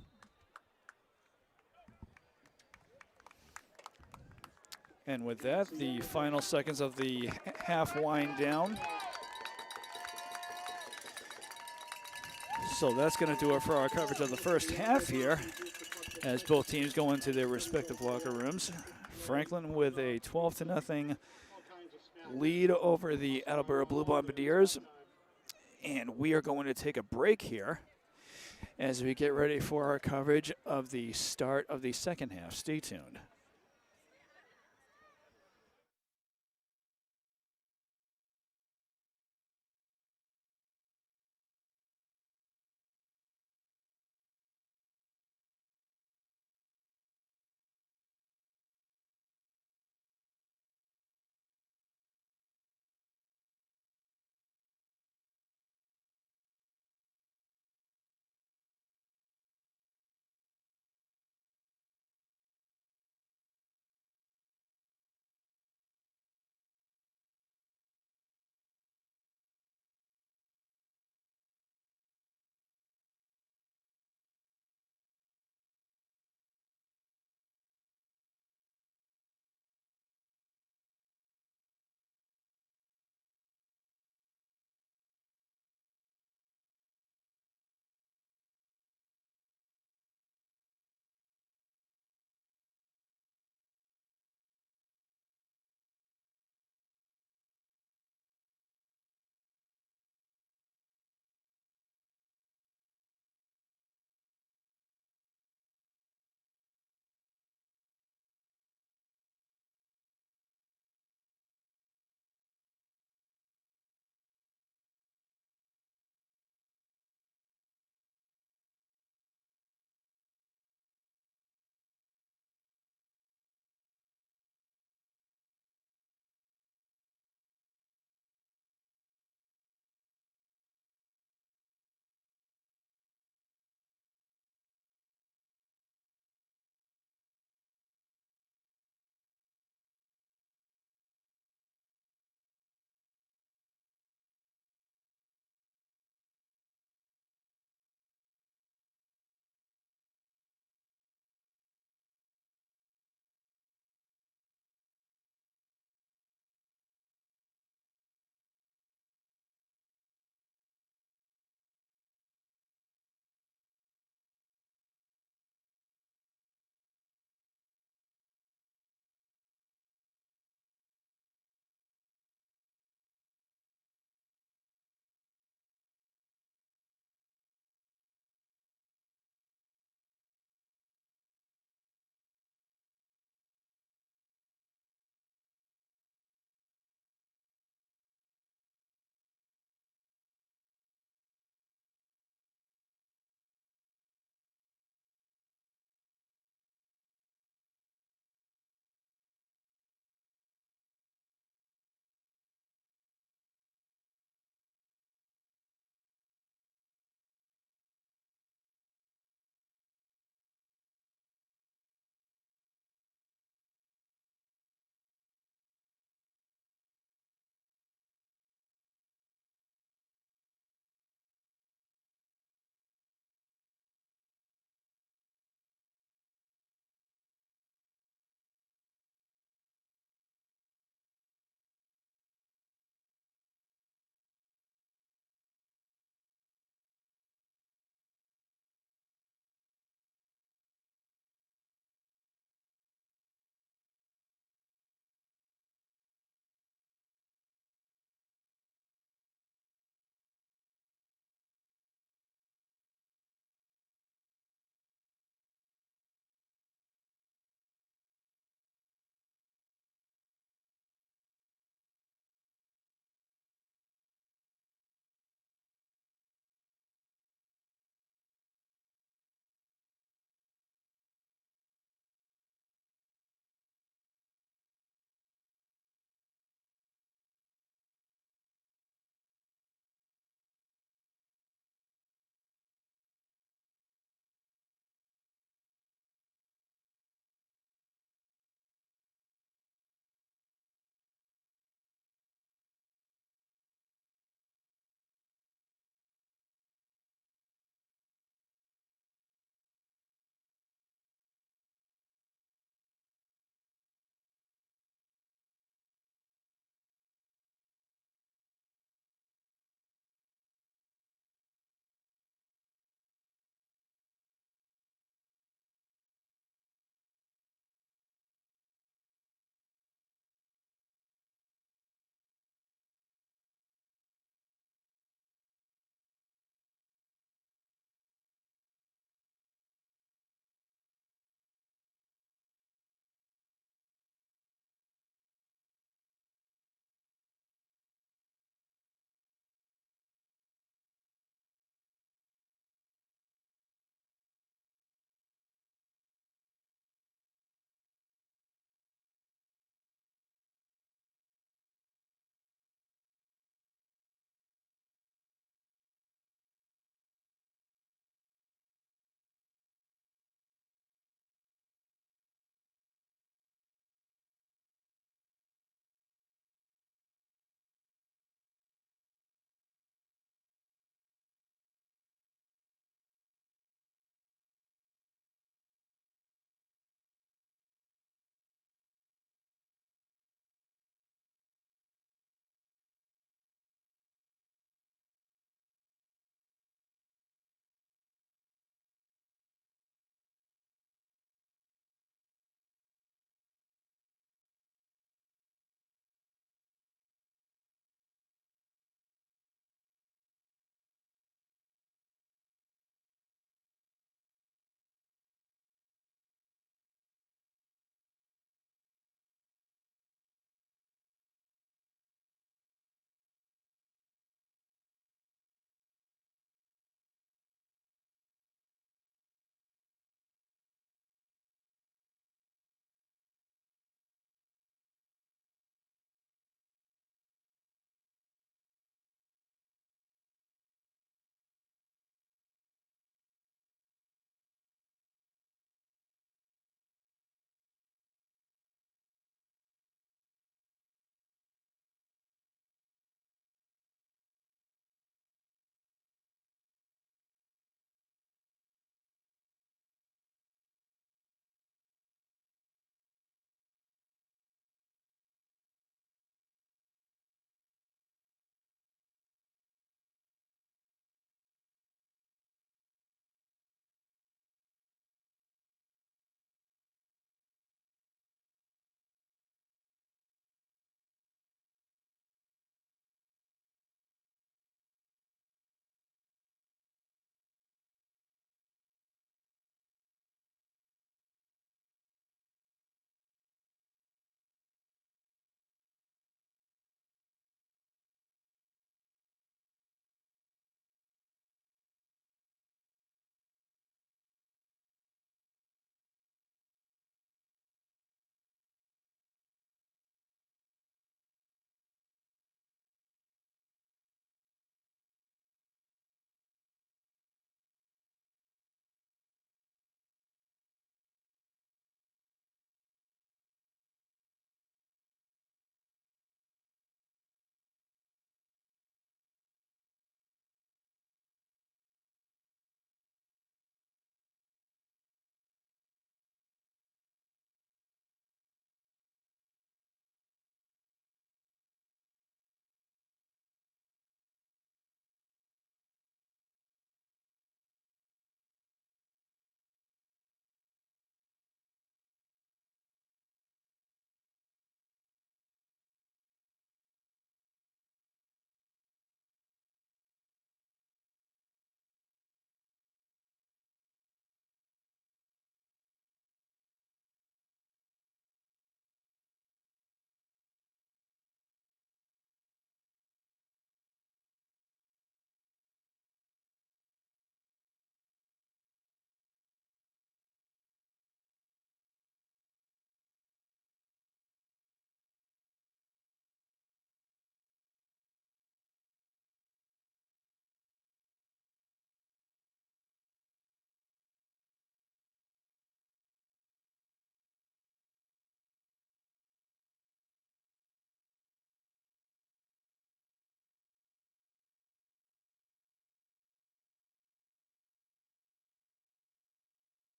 And with that, the final seconds of the half wind down. So that's going to do it for our coverage of the first half here as both teams go into their respective locker rooms. Franklin with a 12-0 lead over the Attleboro Blue Bombardiers. And we are going to take a break here as we get ready for our coverage of the start of the second half. Stay tuned.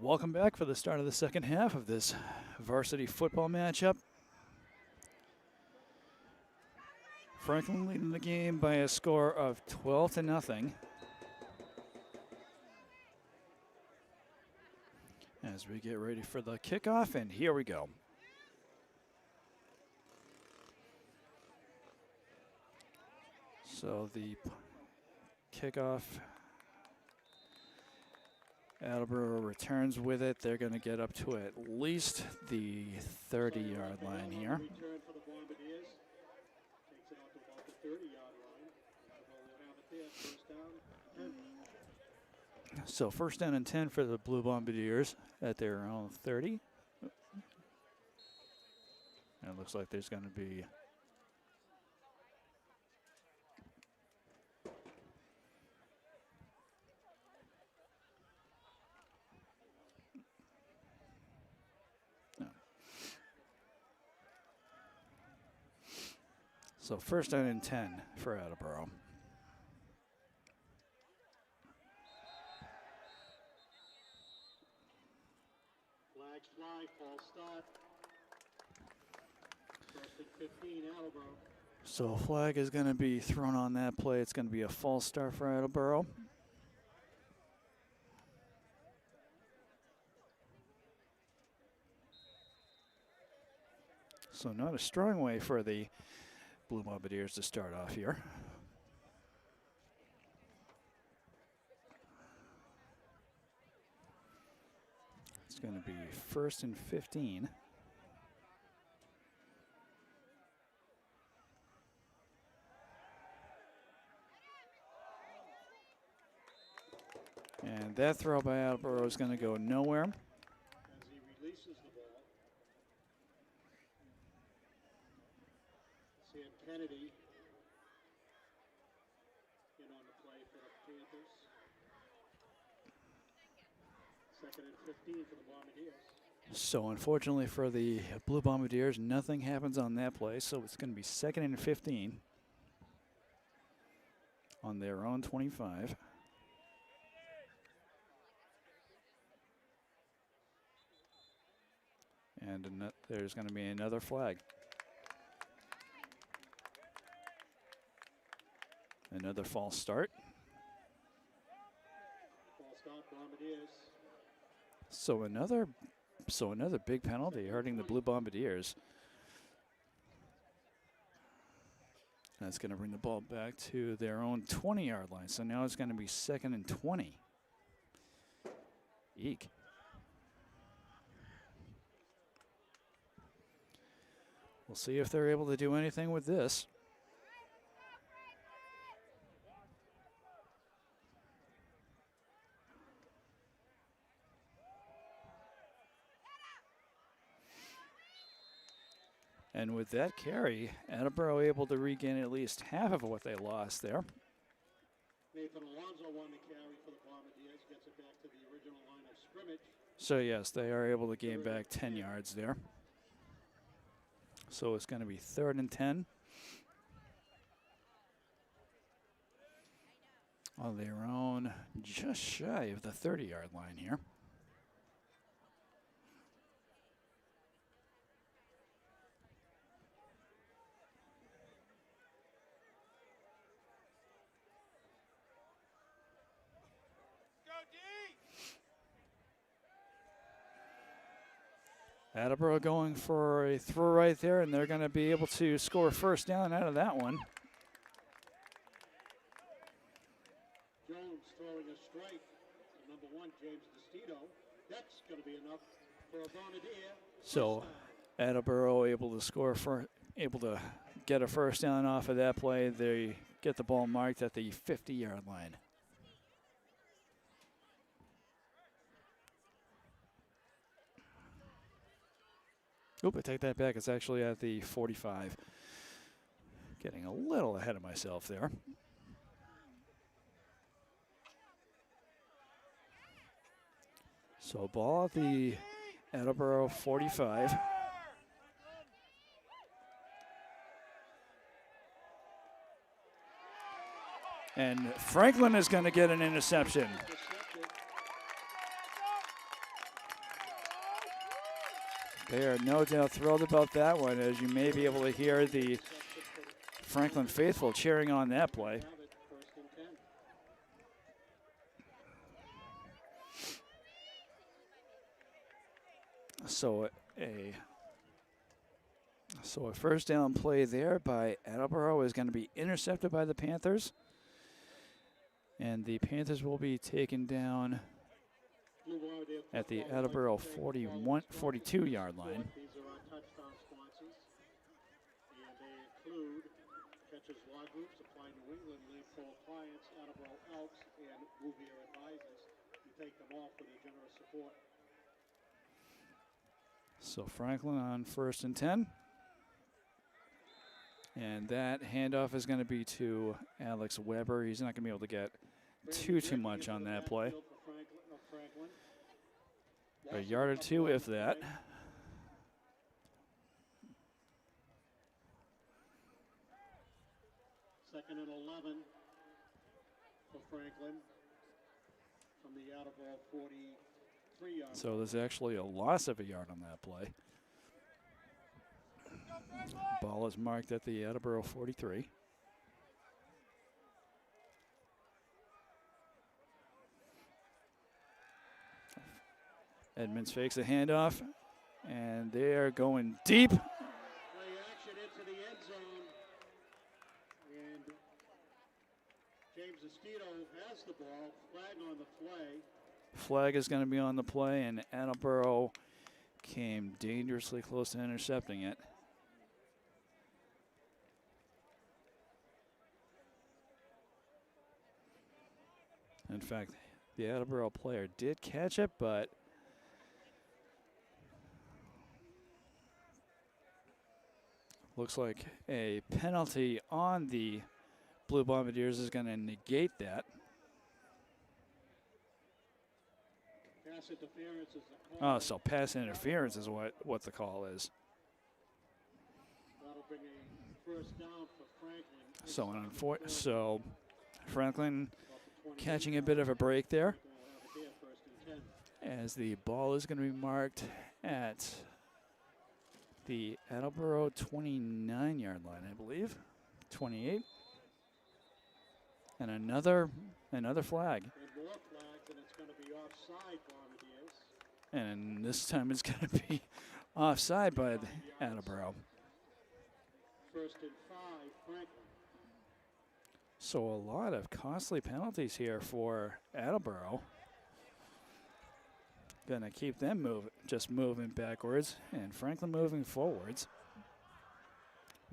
Welcome back for the start of the second half of this varsity football matchup. Franklin leading the game by a score of 12-0. As we get ready for the kickoff, and here we go. So the kickoff, Attleboro returns with it. They're going to get up to at least the 30-yard line here. Return for the Bombardiers. Takes it out to about the 30-yard line. We'll have it there. First down, 10. So first down and 10 for the Blue Bombardiers at their own 30. And it looks like there's going to be so first down and 10 for Attleboro. Flags fly, false start. First and 15, Attleboro. So a flag is going to be thrown on that play. It's going to be a false start for Attleboro. So not a strong way for the Blue Bombardiers to start off here. It's going to be first and 15. And that throw by Attleboro is going to go nowhere. As he releases the ball. Sam Kennedy in on the play for the Panthers. Second and 15 for the Bombardiers. So unfortunately for the Blue Bombardiers, nothing happens on that play. So it's going to be second and 15 on their own 25. And there's going to be another flag. Another false start. False start, Bombardiers. So another big penalty hurting the Blue Bombardiers. That's going to bring the ball back to their own 20-yard line. So now it's going to be second and 20. Eek. We'll see if they're able to do anything with this. And with that carry, Attleboro able to regain at least half of what they lost there. Nathan Alonso won the carry for the Bombardiers, gets it back to the original line of scrimmage. So yes, they are able to gain back 10 yards there. So it's going to be third and 10 on their own, just shy of the 30-yard line here. Attleboro going for a throw right there, and they're going to be able to score a first down out of that one. Jones throwing a strike. Number 1, James DeStito. That's going to be enough for a Bombardier. So Attleboro able to get a first down off of that play. They get the ball marked at the 50-yard line. Oop, I take that back. It's actually at the 45. Getting a little ahead of myself there. So ball at the Attleboro 45. And Franklin is going to get an interception. They are no doubt thrilled about that one, as you may be able to hear the Franklin faithful cheering on that play. So a first down play there by Attleboro is going to be intercepted by the Panthers. And the Panthers will be taken down at the Attleboro 42-yard line. These are our touchdown sponsors, and they include Catches Law Group, Supply New England, Leopold Clients, Attleboro Elks, and Bouvier Advisors. We thank them all for their generous support. So Franklin on 1st and 10. And that handoff is going to be to Alex Weber. He's not going to be able to get too much on that play. A yard or two, if that. Second and 11 for Franklin from the Attleboro 43-yard. So there's actually a loss of a yard on that play. Ball is marked at the Attleboro 43. Edmonds fakes a handoff, and they are going deep. Play action into the end zone, and James Estito has the ball. Flag on the play. Flag is going to be on the play, and Attleboro came dangerously close to intercepting it. In fact, the Attleboro player did catch it, but looks like a penalty on the Blue Bombardiers is going to negate that. Pass interference is the call. Oh, so pass interference is what the call is. That'll bring a first down for Franklin. So Franklin catching a bit of a break there, as the ball is going to be marked at the Attleboro 29-yard line, I believe. 28. And another flag. And more flags, and it's going to be offside, Bombardiers. And this time it's going to be offside by the Attleboro. First and 5, Franklin. So a lot of costly penalties here for Attleboro. Going to keep them moving backwards, and Franklin moving forwards.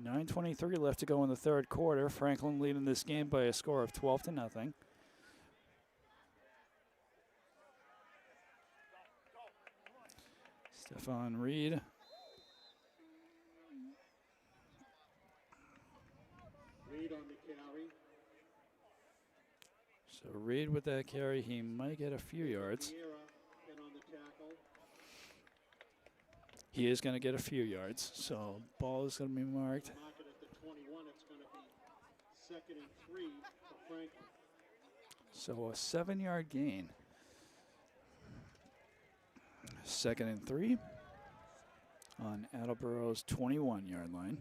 9:23 left to go in the third quarter. Franklin leading this game by a score of 12-0. Stefan Reed. Reed on the carry. So Reed with that carry, he might get a few yards. And on the tackle. He is going to get a few yards. So ball is going to be marked. Mark it at the 21. It's going to be second and 3 for Franklin. So a 7-yard gain. Second and 3 on Attleboro's 21-yard line.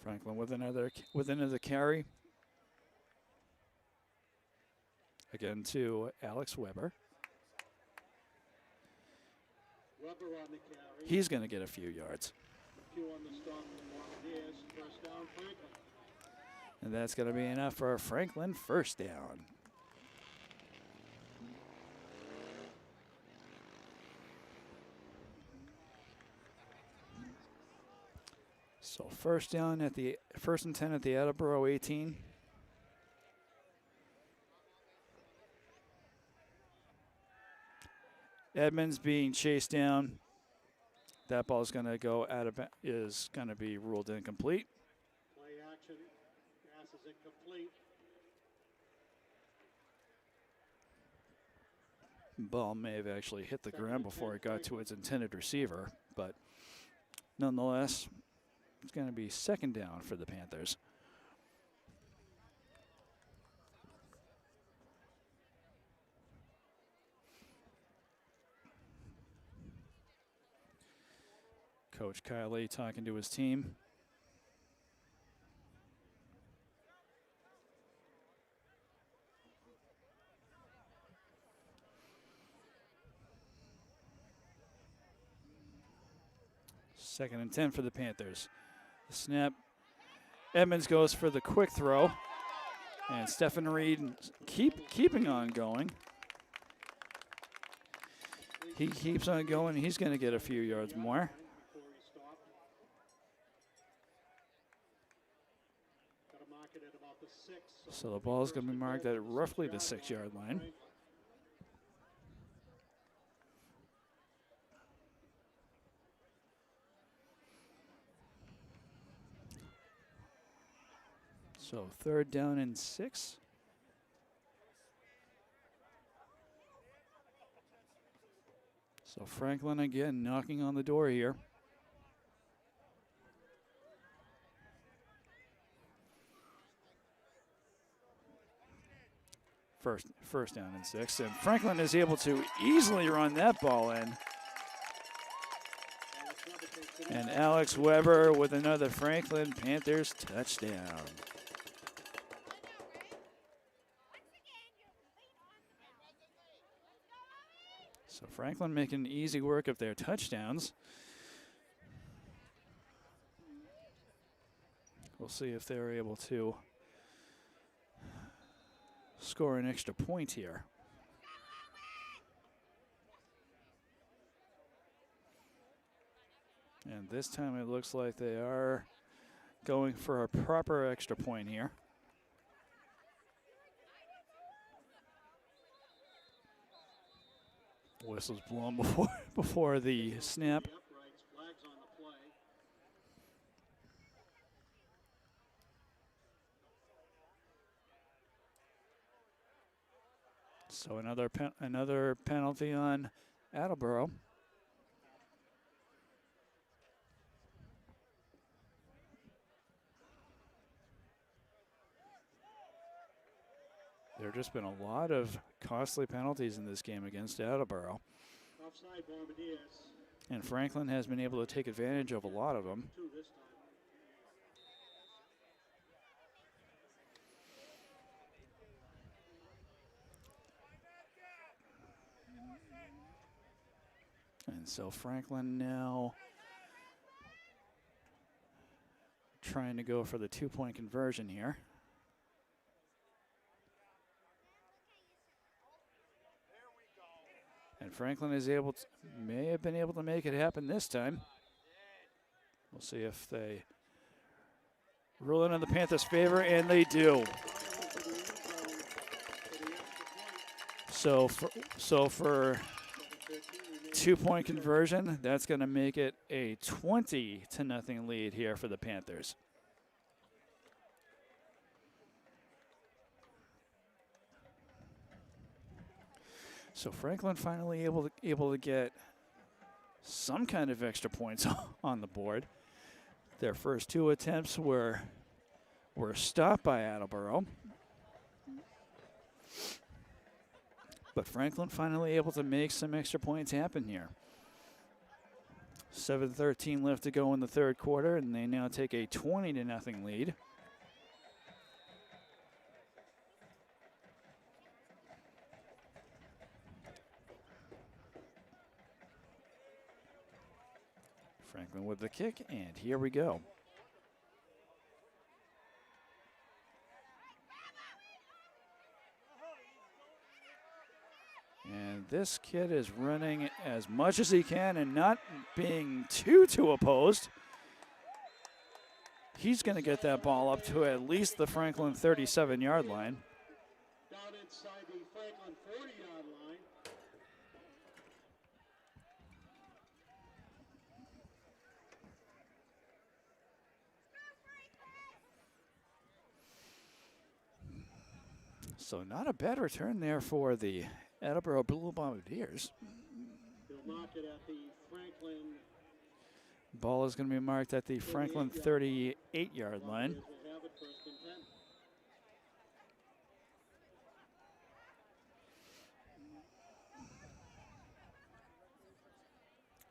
Franklin with another carry. Again to Alex Weber. Weber on the carry. He's going to get a few yards. A few on the stop from Bombardiers. First down, Franklin. And that's going to be enough for Franklin. First down. So first down at the first and 10 at the Attleboro 18. Edmonds being chased down. That ball is going to go is going to be ruled incomplete. Play action. Pass is incomplete. Ball may have actually hit the ground before it got to its intended receiver, but nonetheless, it's going to be second down for the Panthers. Coach Kylie talking to his team. Second and 10 for the Panthers. The snap. Edmonds goes for the quick throw. And Stephen Reed keeping on going. He keeps on going. He's going to get a few yards more. So the ball is going to be marked at roughly the 6-yard line. So 3rd down and 6. So Franklin again knocking on the door here. First down and 6. And Franklin is able to easily run that ball in. And Alex Weber with another Franklin Panthers touchdown. So Franklin making easy work of their touchdowns. We'll see if they're able to score an extra point here. And this time it looks like they are going for a proper extra point here. Whistle's blown before the snap. So another penalty on Attleboro. There have just been a lot of costly penalties in this game against Attleboro. And Franklin has been able to take advantage of a lot of them. And so Franklin now trying to go for the 2-point conversion here. And Franklin is may have been able to make it happen this time. We'll see if they rule it in the Panthers' favor, and they do. So for 2-point conversion, that's going to make it a 20-0 lead here for the Panthers. So Franklin finally able to get some kind of extra points on the board. Their first 2 attempts were stopped by Attleboro. But Franklin finally able to make some extra points happen here. 7:13 left to go in the 3rd quarter, and they now take a 20-0 lead. Franklin with the kick, and here we go. And this kid is running as much as he can and not being too opposed. He's going to get that ball up to at least the Franklin 37-yard line. Down inside the Franklin 40-yard line. So not a bad return there for the Attleboro Blue Bombardiers. He'll mark it at the Franklin. Ball is going to be marked at the Franklin 38-yard line. We'll have it 1st and 10.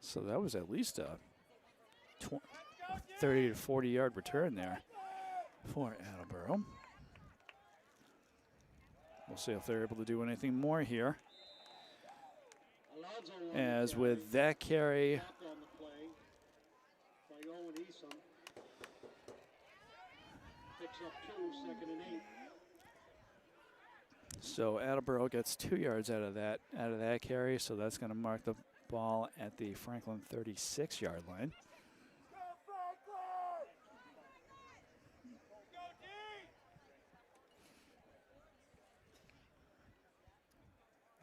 So that was at least a 30 to 40 yard return there for Attleboro. We'll see if they're able to do anything more here. As with that carry, so Attleboro gets 2 yards out of that carry, so that's going to mark the ball at the Franklin 36-yard line.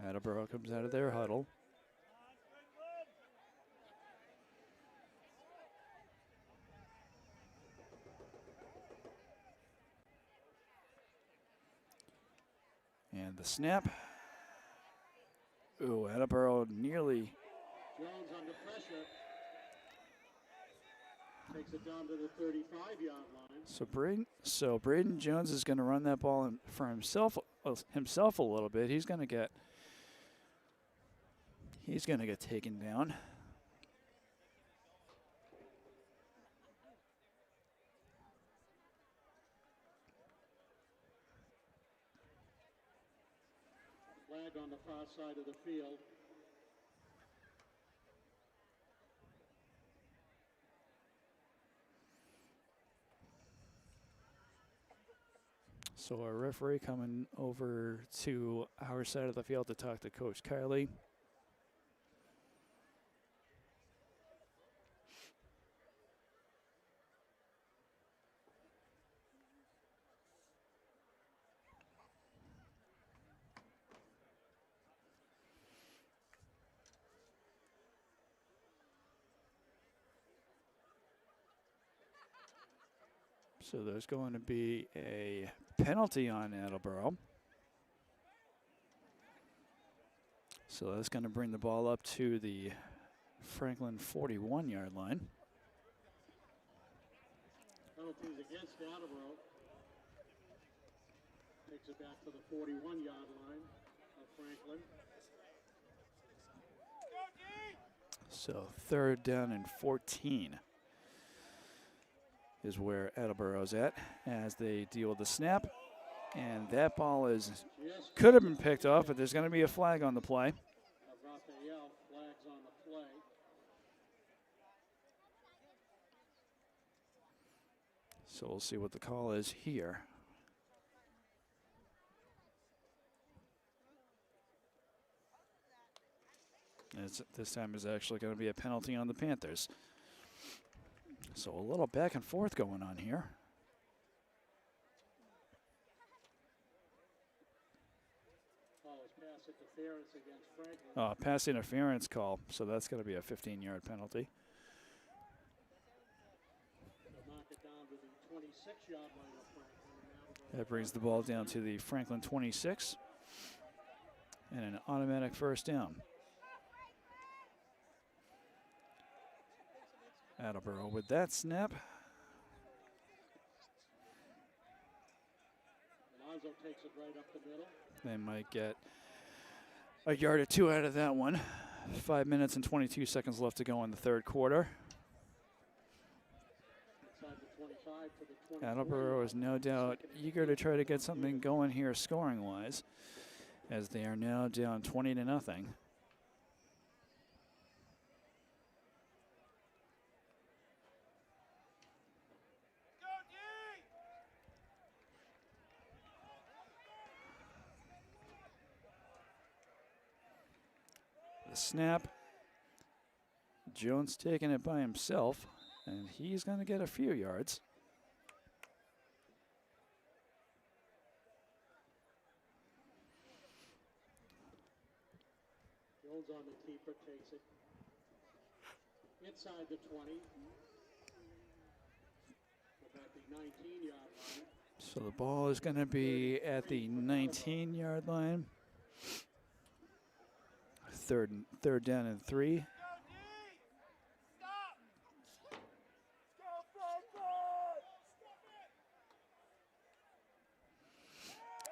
Attleboro comes out of their huddle. And the snap. Ooh, Attleboro nearly. Jones under pressure. Takes it down to the 35-yard line. So Braden Jones is going to run that ball for himself a little bit. He's going to get taken down. Flag on the far side of the field. So our referee coming over to our side of the field to talk to Coach Kylie. So there's going to be a penalty on Attleboro. So that's going to bring the ball up to the Franklin 41-yard line. Penalties against Attleboro. Takes it back to the 41-yard line of Franklin. So 3rd down and 14 is where Attleboro's at as they deal with the snap. And that ball could have been picked off, but there's going to be a flag on the play. Raphael flags on the play. So we'll see what the call is here. This time is actually going to be a penalty on the Panthers. So a little back and forth going on here. Pass interference against Franklin. Pass interference call. So that's going to be a 15-yard penalty. Knock it down to the 26-yard line of Franklin. That brings the ball down to the Franklin 26. And an automatic first down. Attleboro with that snap. Alonzo takes it right up the middle. They might get a yard or two out of that one. 5 minutes and 22 seconds left to go in the 3rd quarter. Inside the 25 to the Attleboro is no doubt eager to try to get something going here scoring-wise, as they are now down 20-0. The snap. Jones taking it by himself, and he's going to get a few yards. Jones on the keeper takes it inside the 20. About the 19-yard line. So the ball is going to be at the 19-yard line. Third down and 3.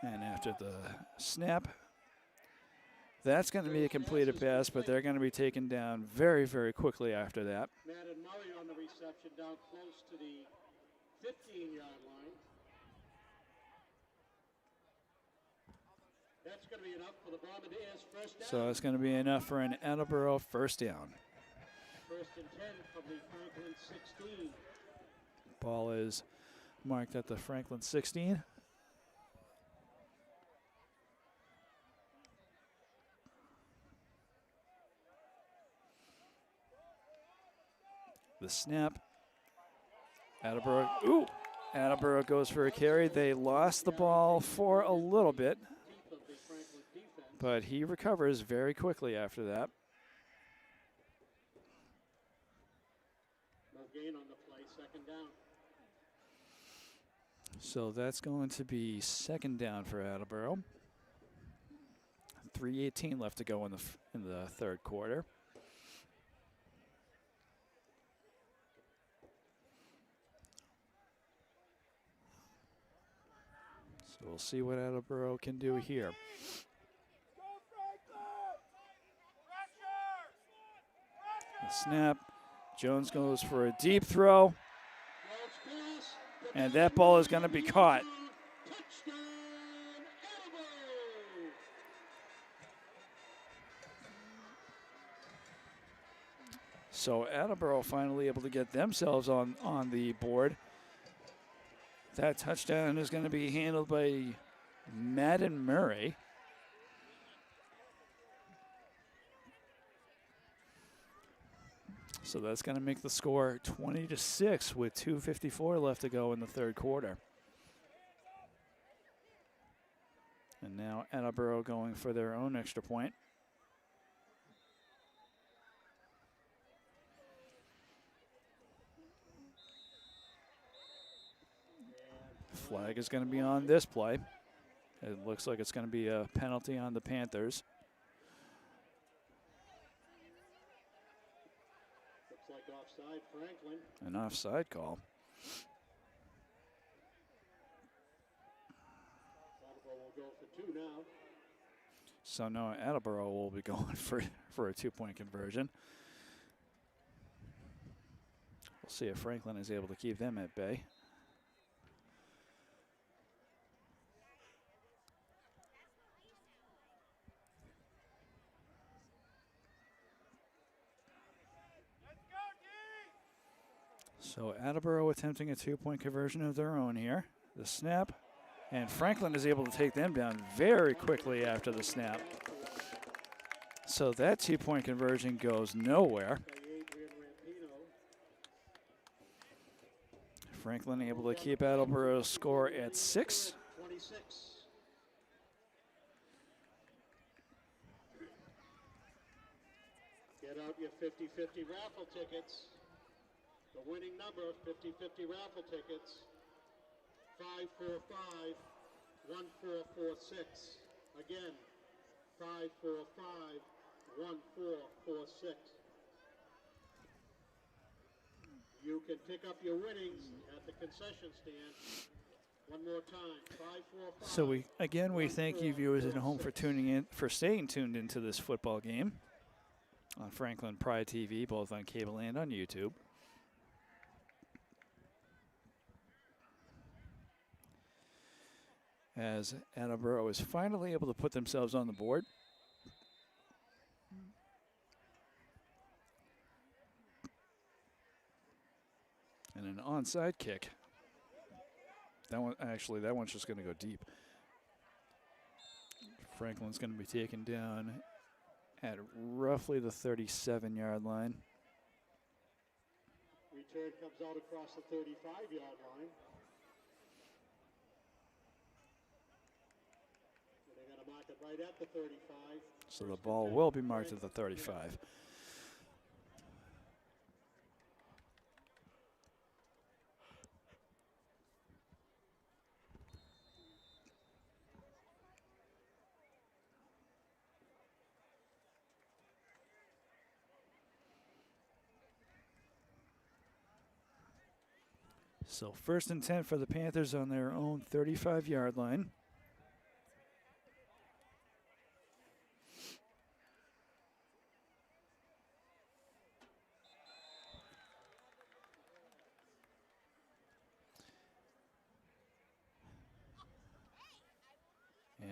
And after the snap, that's going to be a completed pass, but they're going to be taken down very, very quickly after that. Matt and Murray on the reception down close to the 15-yard line. That's going to be enough for the Bombardiers. First down. So it's going to be enough for an Attleboro first down. First and 10 from the Franklin 16. Ball is marked at the Franklin 16. The snap. Attleboro. Ooh! Attleboro goes for a carry. They lost the ball for a little bit, but he recovers very quickly after that. No gain on the play, second down. So that's going to be second down for Attleboro. 3:18 left to go in the third quarter. So we'll see what Attleboro can do here. The snap. Jones goes for a deep throw. And that ball is going to be caught. So Attleboro finally able to get themselves on the board. That touchdown is going to be handled by Madden Murray. So that's going to make the score 20-6 with 2:54 left to go in the third quarter. And now Attleboro going for their own extra point. Flag is going to be on this play. It looks like it's going to be a penalty on the Panthers. Looks like offside, Franklin. An offside call. Attleboro will go for two now. So now Attleboro will be going for a two-point conversion. We'll see if Franklin is able to keep them at bay. So Attleboro attempting a two-point conversion of their own here. The snap, and Franklin is able to take them down very quickly after the snap. So that two-point conversion goes nowhere. Franklin able to keep Attleboro's score at 6. 26. Get out your 50-50 raffle tickets. The winning number, 50-50 raffle tickets, 545-1446. Again, 545-1446. You can pick up your winnings at the concession stand. One more time, 545. So we thank you viewers at home for tuning in, for staying tuned into this football game on Franklin Pride TV, both on cable and on YouTube. As Attleboro is finally able to put themselves on the board. And an onside kick. That one's just going to go deep. Franklin's going to be taken down at roughly the 37-yard line. Return comes out across the 35-yard line. They're going to mark it right at the 35. So the ball will be marked at the 35. So 1st and 10 for the Panthers on their own 35-yard line.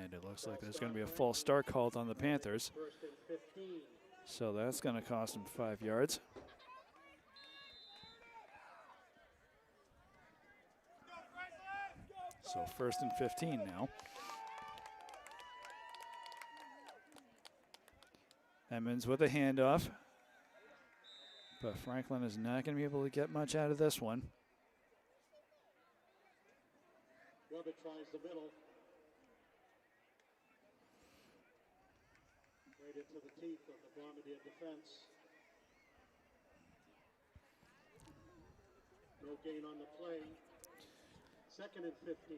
And it looks like there's going to be a false start called on the Panthers. First and 15. So that's going to cost them 5 yards. So first and 15 now. Edmonds with a handoff. But Franklin is not going to be able to get much out of this one. Weber tries the middle. Right into the teeth of the Bombardier defense. No gain on the play. Second and 15.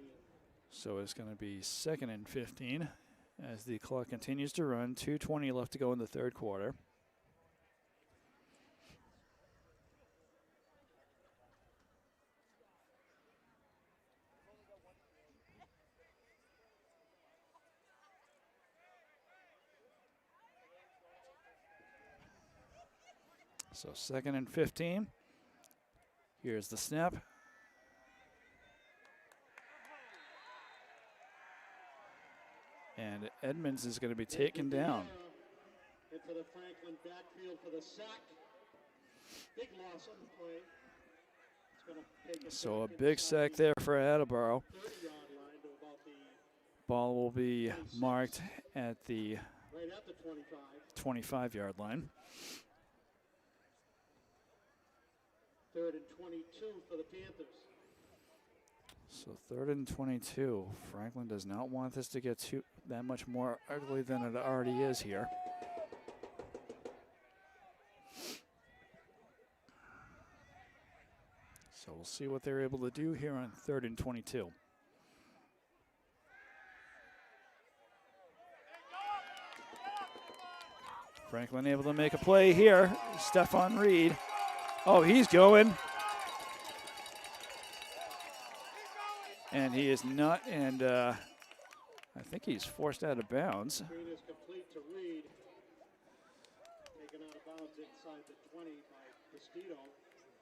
So it's going to be second and 15 as the clock continues to run. 2:20 left to go in the third quarter. So second and 15. Here's the snap. And Edmonds is going to be taken down. Into the Franklin backfield for the sack. Big loss on the play. It's going to take So a big sack there for Attleboro. 30-yard line to about the Ball will be marked at the right at the 25. 25-yard line. Third and 22 for the Panthers. So third and 22. Franklin does not want this to get that much more ugly than it already is here. So we'll see what they're able to do here on third and 22. Franklin able to make a play here. Stephon Reed. Oh, he's going. And he is not, and I think he's forced out of bounds. Screen is complete to Reed. Taken out of bounds inside the 20 by Castillo.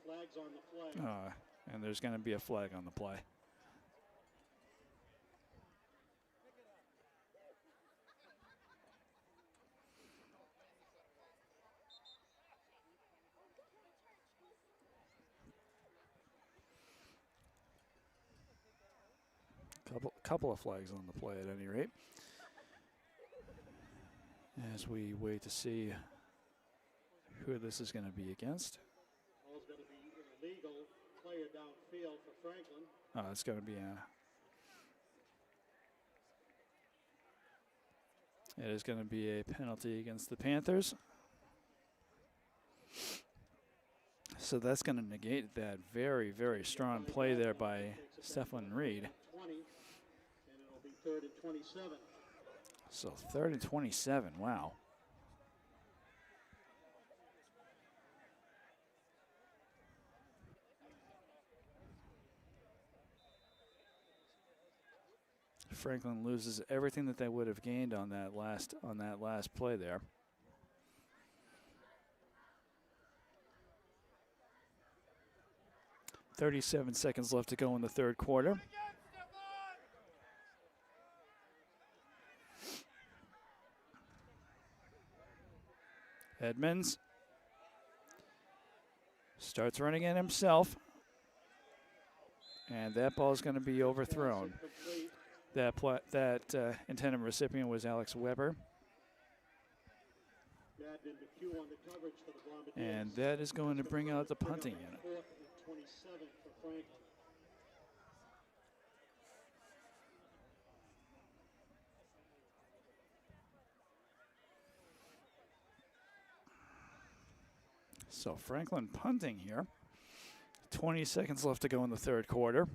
Flags on the play. And there's going to be a flag on the play. Couple of flags on the play at any rate. As we wait to see who this is going to be against. Ball's going to be illegal. Player downfield for Franklin. It's going to be it is going to be a penalty against the Panthers. So that's going to negate that very, very strong play there by Stephon Reed. 20, and it'll be third and 27. So third and 27, wow. Franklin loses everything that they would have gained on that last play there. .37 seconds left to go in the third quarter. Edmonds starts running in himself, and that ball is going to be overthrown. That intended recipient was Alex Weber. And that is going to bring out the punting unit. So Franklin punting here. 20 seconds left to go in the third quarter.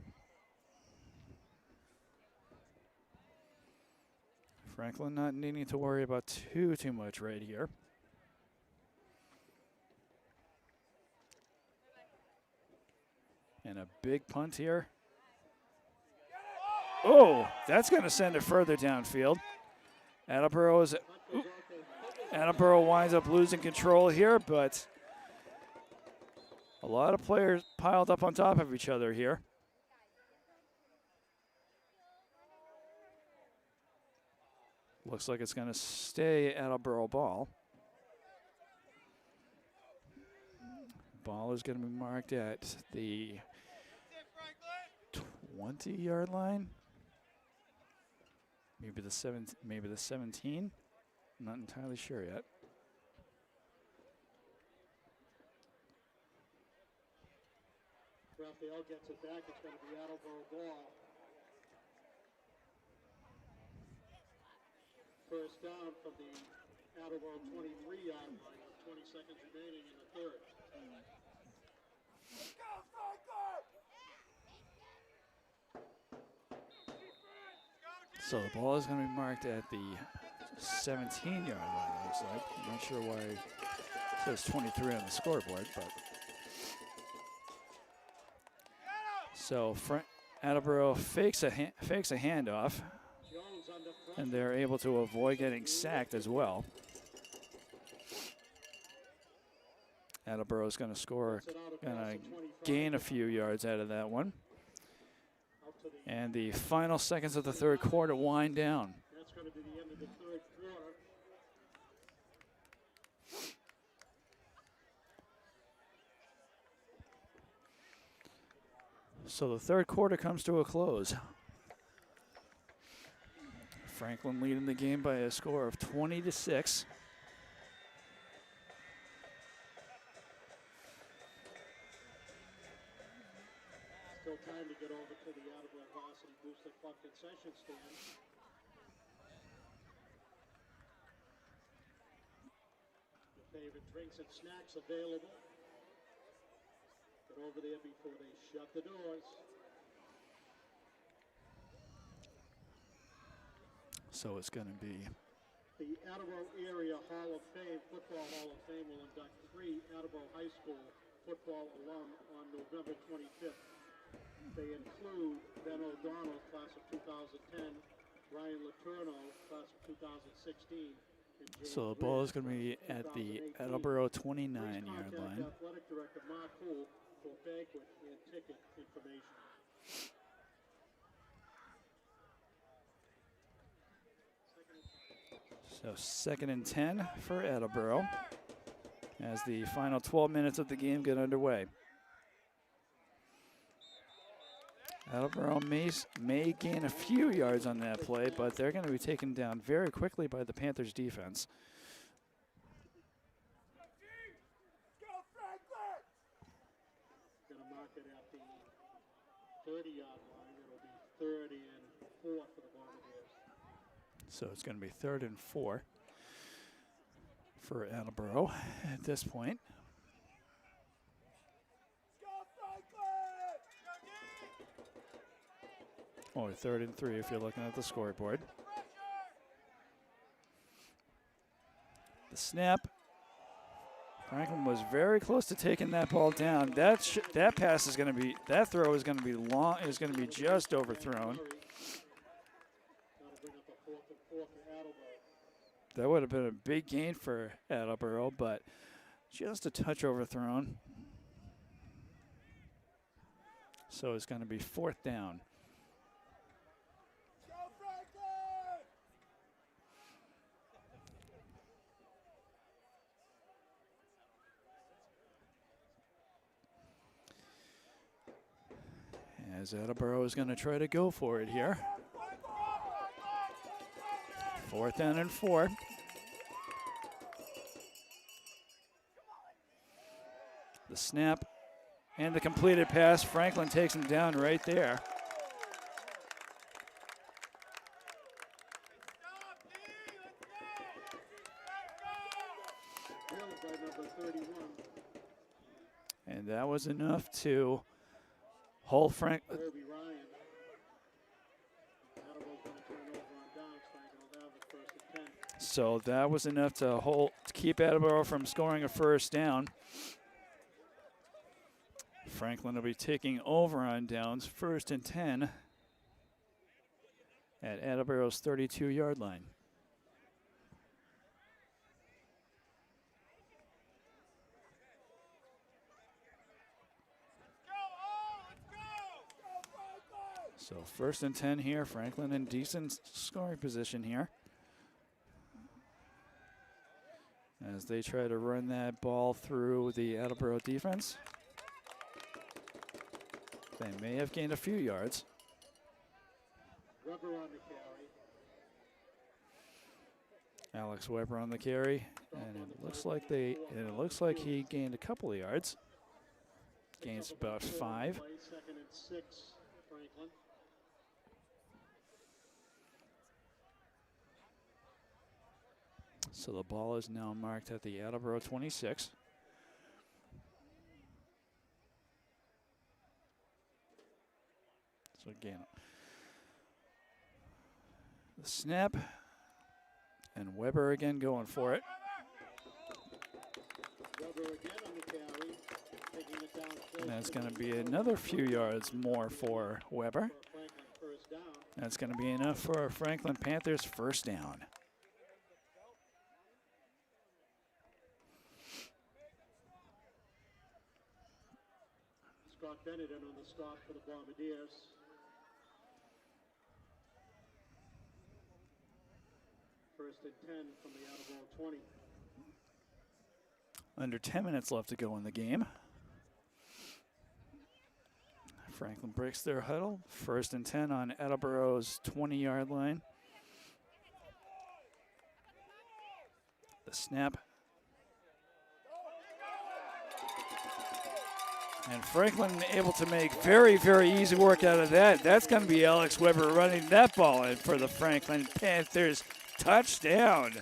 Franklin not needing to worry about too much right here. And a big punt here. Oh, that's going to send it further downfield. Attleboro winds up losing control here, but a lot of players piled up on top of each other here. Looks like it's going to stay Attleboro ball. Ball is going to be marked at the 20-yard line. Maybe the 17. I'm not entirely sure yet. Raphael gets it back. It's going to be Attleboro ball. First down from the Attleboro 23-yard line with 20 seconds remaining in the third. So the ball is going to be marked at the 17-yard line, looks like. I'm not sure why it says 23 on the scoreboard, but. So Attleboro fakes a handoff, and they're able to avoid getting sacked as well. Attleboro is going to score, going to gain a few yards out of that one. And the final seconds of the third quarter wind down. That's going to be the end of the third quarter. So the third quarter comes to a close. Franklin leading the game by a score of 20-6. Still time to get over to the Attleboro Varsity Booster Club concession stand. Your favorite drinks and snacks available. Get over there before they shut the doors. So it's going to be The Attleboro Area Hall of Fame, Football Hall of Fame, will induct 3 Attleboro High School football alum on November 25th. They include Ben O'Donnell, class of 2010, Ryan Letourneau, class of 2016. So the ball is going to be at the Attleboro 29-yard line. Athletic Director Mark Poole for banquet and ticket information. So 2nd and 10 for Attleboro as the final 12 minutes of the game get underway. Attleboro may gain a few yards on that play, but they're going to be taken down very quickly by the Panthers defense. Going to mark it at the 30-yard line. It'll be 3rd and 4 for the Bombardiers. So it's going to be 3rd and 4 for Attleboro at this point. Or 3rd and 3 if you're looking at the scoreboard. The snap. Franklin was very close to taking that ball down. That pass is going to be, that throw is going to be long, is going to be just overthrown. That would have been a big gain for Attleboro, but just a touch overthrown. So it's going to be 4th down. As Attleboro is going to try to go for it here. 4th down and 4. The snap and the completed pass. Franklin takes him down right there. And that was enough to hold Frank. So that was enough to keep Attleboro from scoring a first down. Franklin will be taking over on downs, 1st and 10 at Attleboro's 32-yard line. So 1st and 10 here. Franklin in decent scoring position here. as they try to run that ball through the Attleboro defense. They may have gained a few yards. Weber on the carry. Alex Weber on the carry, and it looks like he gained a couple of yards. Gains about 5. 2nd and 6, Franklin. So the ball is now marked at the Attleboro 26. So again, the snap, and Weber again going for it. Weber again on the carry, taking it down. And that's going to be another few yards more for Weber. Franklin, first down. That's going to be enough for Franklin Panthers first down. Scott Bennett in on the stop for the Bombardiers. First and 10 from the Attleboro 20. Under 10 minutes left to go in the game. Franklin breaks their huddle. First and 10 on Attleboro's 20-yard line. The snap. And Franklin able to make very, very easy work out of that. That's going to be Alex Weber running that ball in for the Franklin Panthers. Touchdown.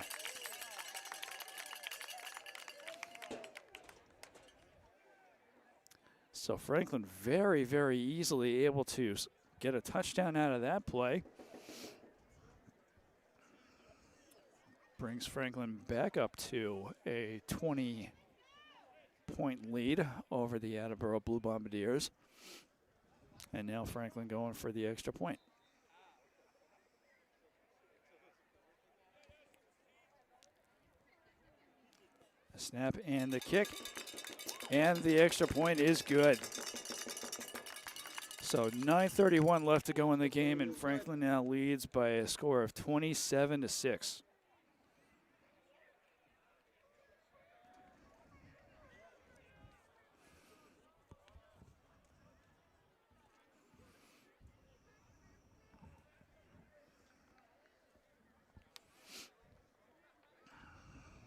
So Franklin very, very easily able to get a touchdown out of that play. Brings Franklin back up to a 20-point lead over the Attleboro Blue Bombardiers. And now Franklin going for the extra point. The snap and the kick. And the extra point is good. So 9:31 left to go in the game, and Franklin now leads by a score of 27-6.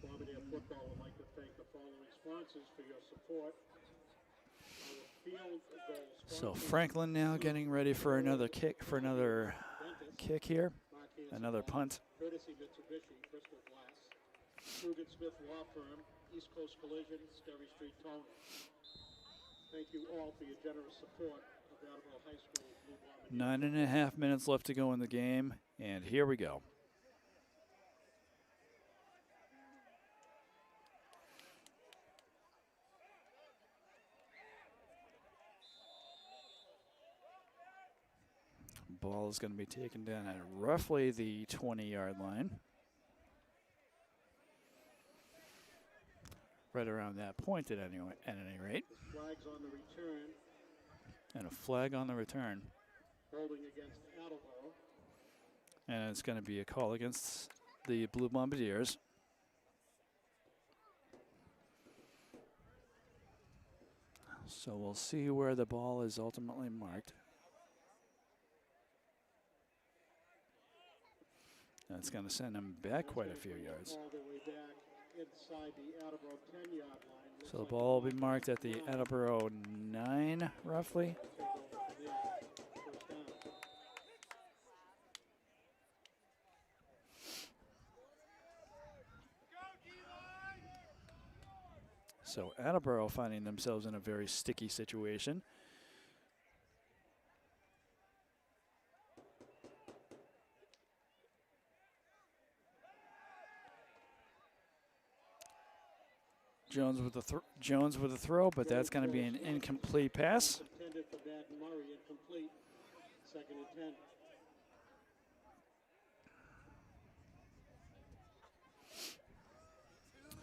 Bombardier football would like to thank the following sponsors for your support. Our field goal So sponsors, Franklin now getting ready for another kick, kick here, Marquez another Law, punt. Courtesy Mitsubishi, Crystal Glass, Coogan Smith Law Firm, East Coast Collision, Sterry Street Towing. Thank you all for your generous support of Attleboro High School Blue Bombardiers. 9.5 minutes left to go in the game, and here we go. Ball is going to be taken down at roughly the 20-yard line. Right around that point at any rate. Flags on the return, And a flag on the return. holding against Attleboro. And it's going to be a call against the Blue Bombardiers. So we'll see where the ball is ultimately marked. That's going to send them back quite a few yards. All the way back inside the Attleboro 10-yard line. So the ball will be marked at the Attleboro 9, roughly. First down. So Attleboro finding themselves in a very sticky situation. Jones with the throw, but that's going to be an incomplete pass. Intended for Baden Murray, incomplete. 2nd and 10.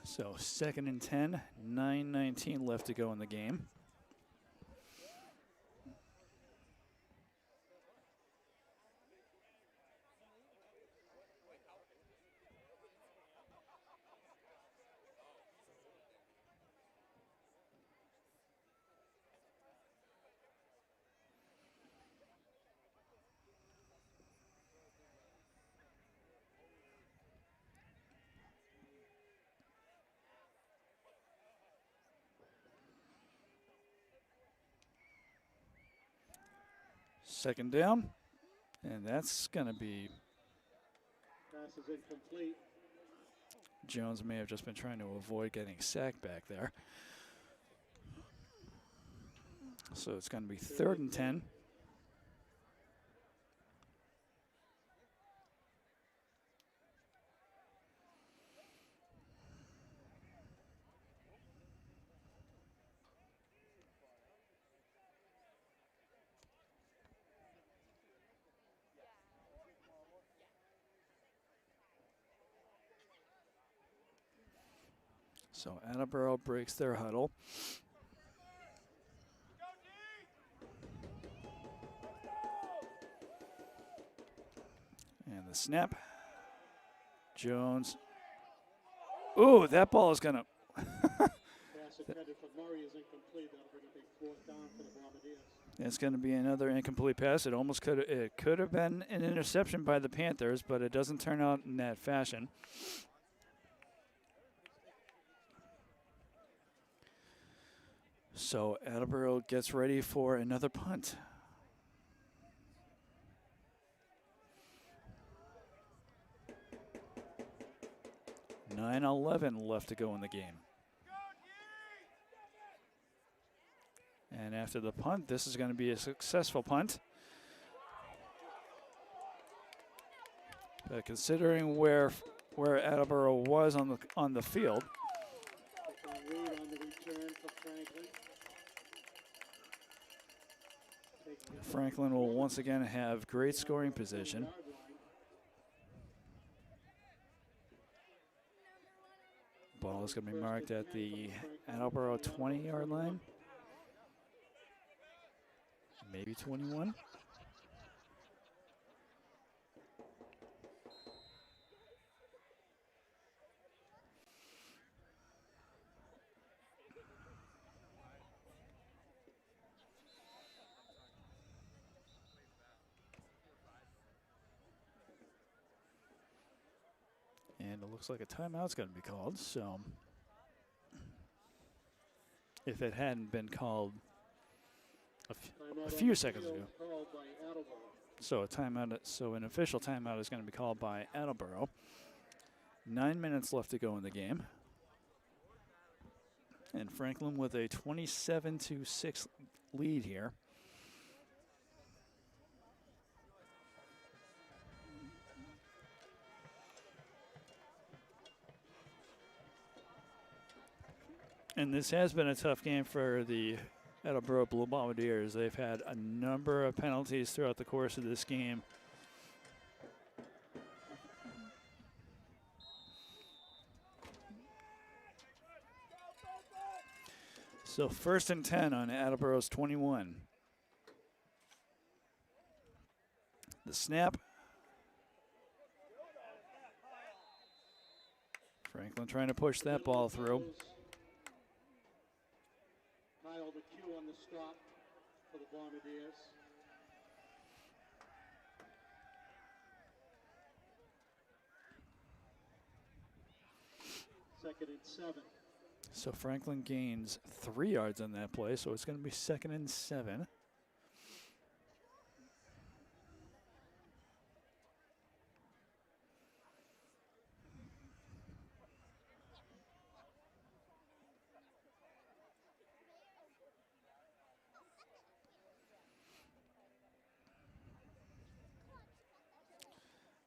So 2nd and 10, 9:19 left to go in the game. Second down, and that's going to be Pass is incomplete. Jones may have just been trying to avoid getting sacked back there. So it's going to be 3rd and 10. So Attleboro breaks their huddle. And the snap. Jones. Ooh, that ball is going to. Pass intended for Murray is incomplete. That'll bring up a 4th down for the Bombardiers. It's going to be another incomplete pass. It could have been an interception by the Panthers, but it doesn't turn out in that fashion. So Attleboro gets ready for another punt. .9:11 left to go in the game. And after the punt, this is going to be a successful punt. But considering where Attleboro was on the field, Reed on the return for Franklin. Franklin will once again have great scoring position. Ball is going to be marked at the Attleboro 20-yard line. Maybe 21. And it looks like a timeout's going to be called. So if it hadn't been called a few seconds ago. So a timeout. So an official timeout is going to be called by Attleboro. 9 minutes left to go in the game. And Franklin with a 27-6 lead here. And this has been a tough game for the Attleboro Blue Bombardiers. They've had a number of penalties throughout the course of this game. So 1st and 10 on Attleboro's 21. The snap. Franklin trying to push that ball through. Kyle McHugh on the stop for the Bombardiers. Second and 7. So Franklin gains 3 yards on that play, so it's going to be 2nd and 7.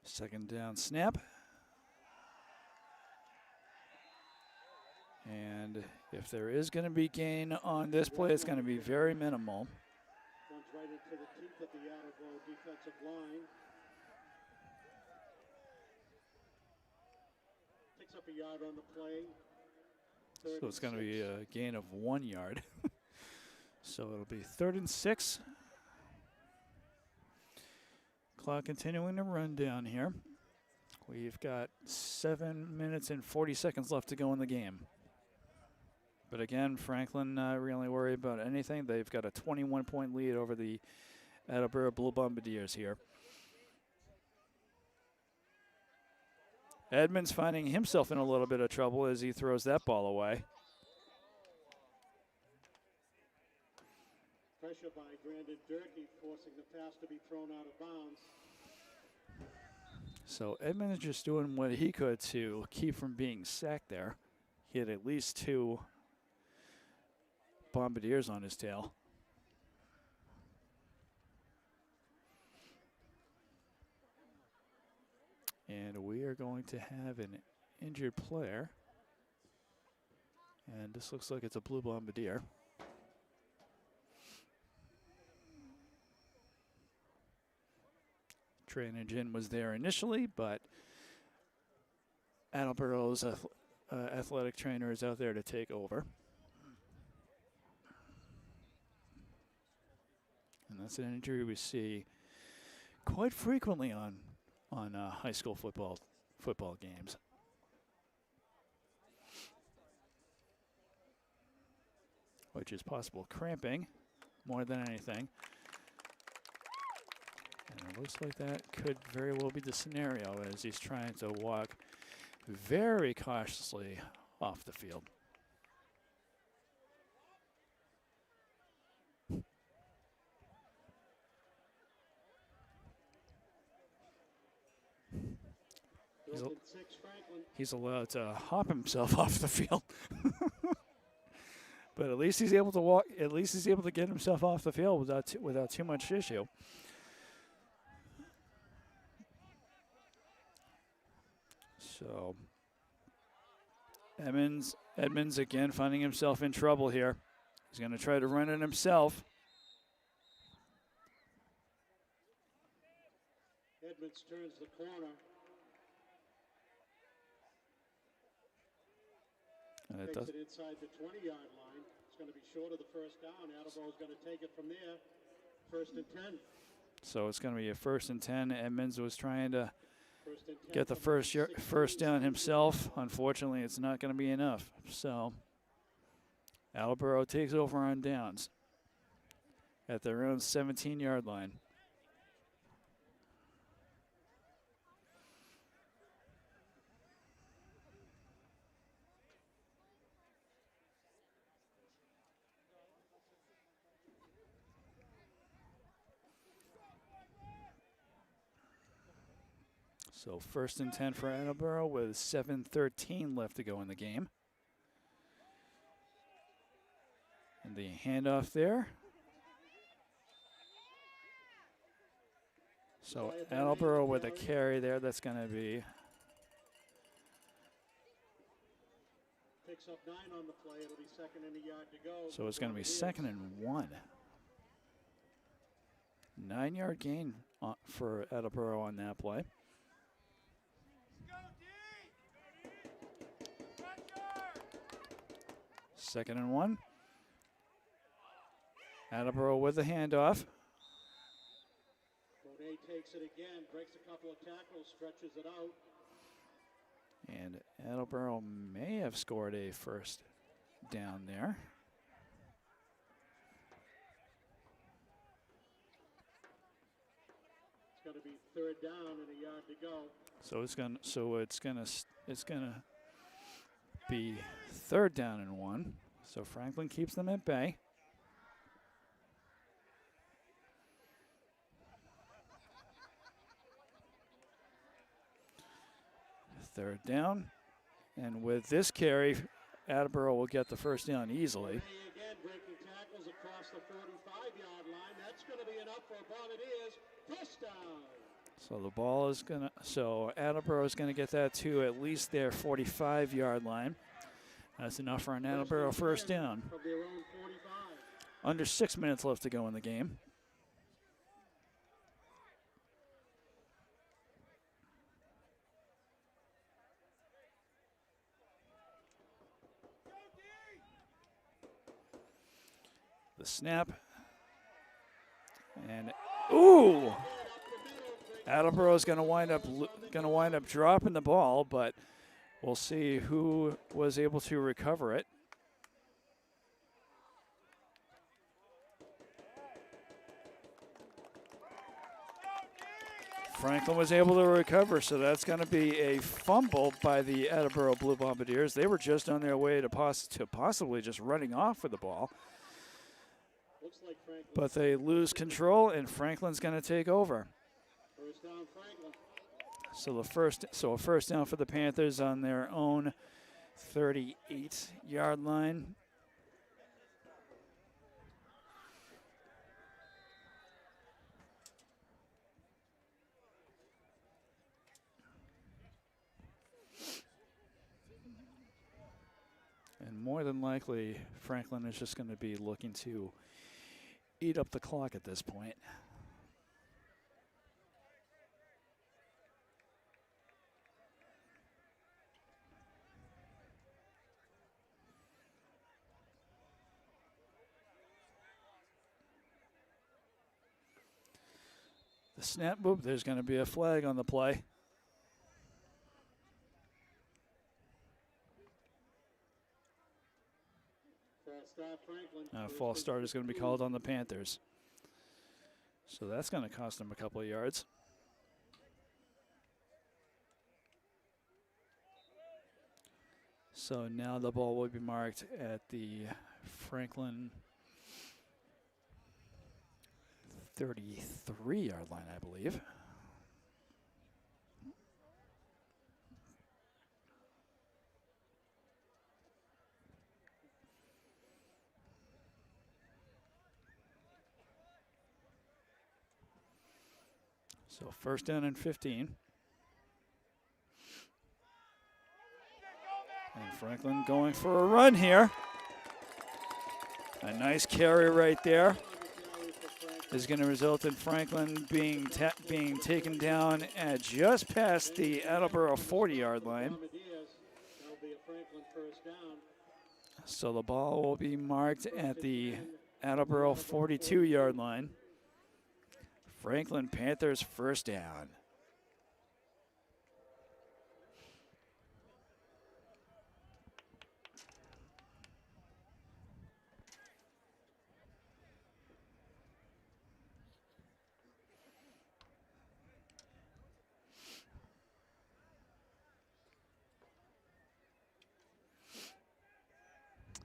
Second down snap. And if there is going to be gain on this play, it's going to be very minimal. Runs right into the teeth of the Attleboro defensive line. Picks up a yard on the play. So it's going to be a gain of 1 yard. So it'll be 3rd and 6. Clock continuing to run down here. We've got 7 minutes and 40 seconds left to go in the game. But again, Franklin not really worried about anything. They've got a 21-point lead over the Attleboro Blue Bombardiers here. Edmonds finding himself in a little bit of trouble as he throws that ball away. 1st pressure by Brandon Durkee, forcing the pass to be thrown out of bounds. So Edmonds just doing what he could to keep from being sacked there. He had at least 2 Bombardiers on his tail. And we are going to have an injured player. And this looks like it's a blue Bombardier. Trey Nugent was there initially, but Attleboro's athletic trainer is out there to take over. And that's an injury we see quite frequently on high school football games. Which is possible cramping more than anything. And it looks like that could very well be the scenario as he's trying to walk very cautiously off the field. He's allowed to hop himself off the field. But at least he's able to walk. At least he's able to get himself off the field without too much issue. So Edmonds again finding himself in trouble here. He's going to try to run it himself. Edmonds turns the corner. And it Takes does. it inside the 20-yard line. It's going to be short of the first down. Attleboro's going to take it from there. 1st and 10. So it's going to be a 1st and 10. Edmonds was trying to 1st and 10 get the first down himself. Unfortunately, it's not going to be enough. So Attleboro takes over on downs at their own 17-yard line. So 1st and 10 for Attleboro with 7:13 left to go in the game. And the handoff there. So Attleboro with a carry there. That's going to be. Picks up 9 on the play. It'll be 2nd and a yard to go. So it's going to be 2nd and 1. 9-yard gain for Attleboro on that play. Second and 1. Attleboro with the handoff. Bonet takes it again, breaks a couple of tackles, stretches it out. And Attleboro may have scored a first down there. It's going to be 3rd down and a yard to go. So it's gonna be 3rd down and 1. So Franklin keeps them at bay. Third down, and with this carry, Attleboro will get the first down easily. Again, breaking tackles across the 45-yard line. That's going to be enough for Bombardiers. First down. So the ball is so Attleboro is gonna get that to at least their 45-yard line. That's enough for an Attleboro first down. From their own 45. Under 6 minutes left to go in the game. The snap. And ooh! Attleboro is going to wind up dropping the ball, but we'll see who was able to recover it. Franklin was able to recover, so that's going to be a fumble by the Attleboro Blue Bombardiers. They were just on their way to possibly just running off with the ball. Looks like Franklin. but they lose control, and Franklin's going to take over. First down, Franklin. So a first down for the Panthers on their own 38-yard line. And more than likely, Franklin is just going to be looking to eat up the clock at this point. The snap, boop, there's going to be a flag on the play. False start, Franklin. False start is going to be called on the Panthers. So that's going to cost them a couple of yards. So now the ball will be marked at the Franklin 33-yard line, I believe. So first down and 15. And Franklin going for a run here. A nice carry right there is going to result in Franklin being taken down at just past the Attleboro 40-yard line. That'll be a Franklin first down. So the ball will be marked at the Attleboro 42-yard line. Franklin Panthers first down.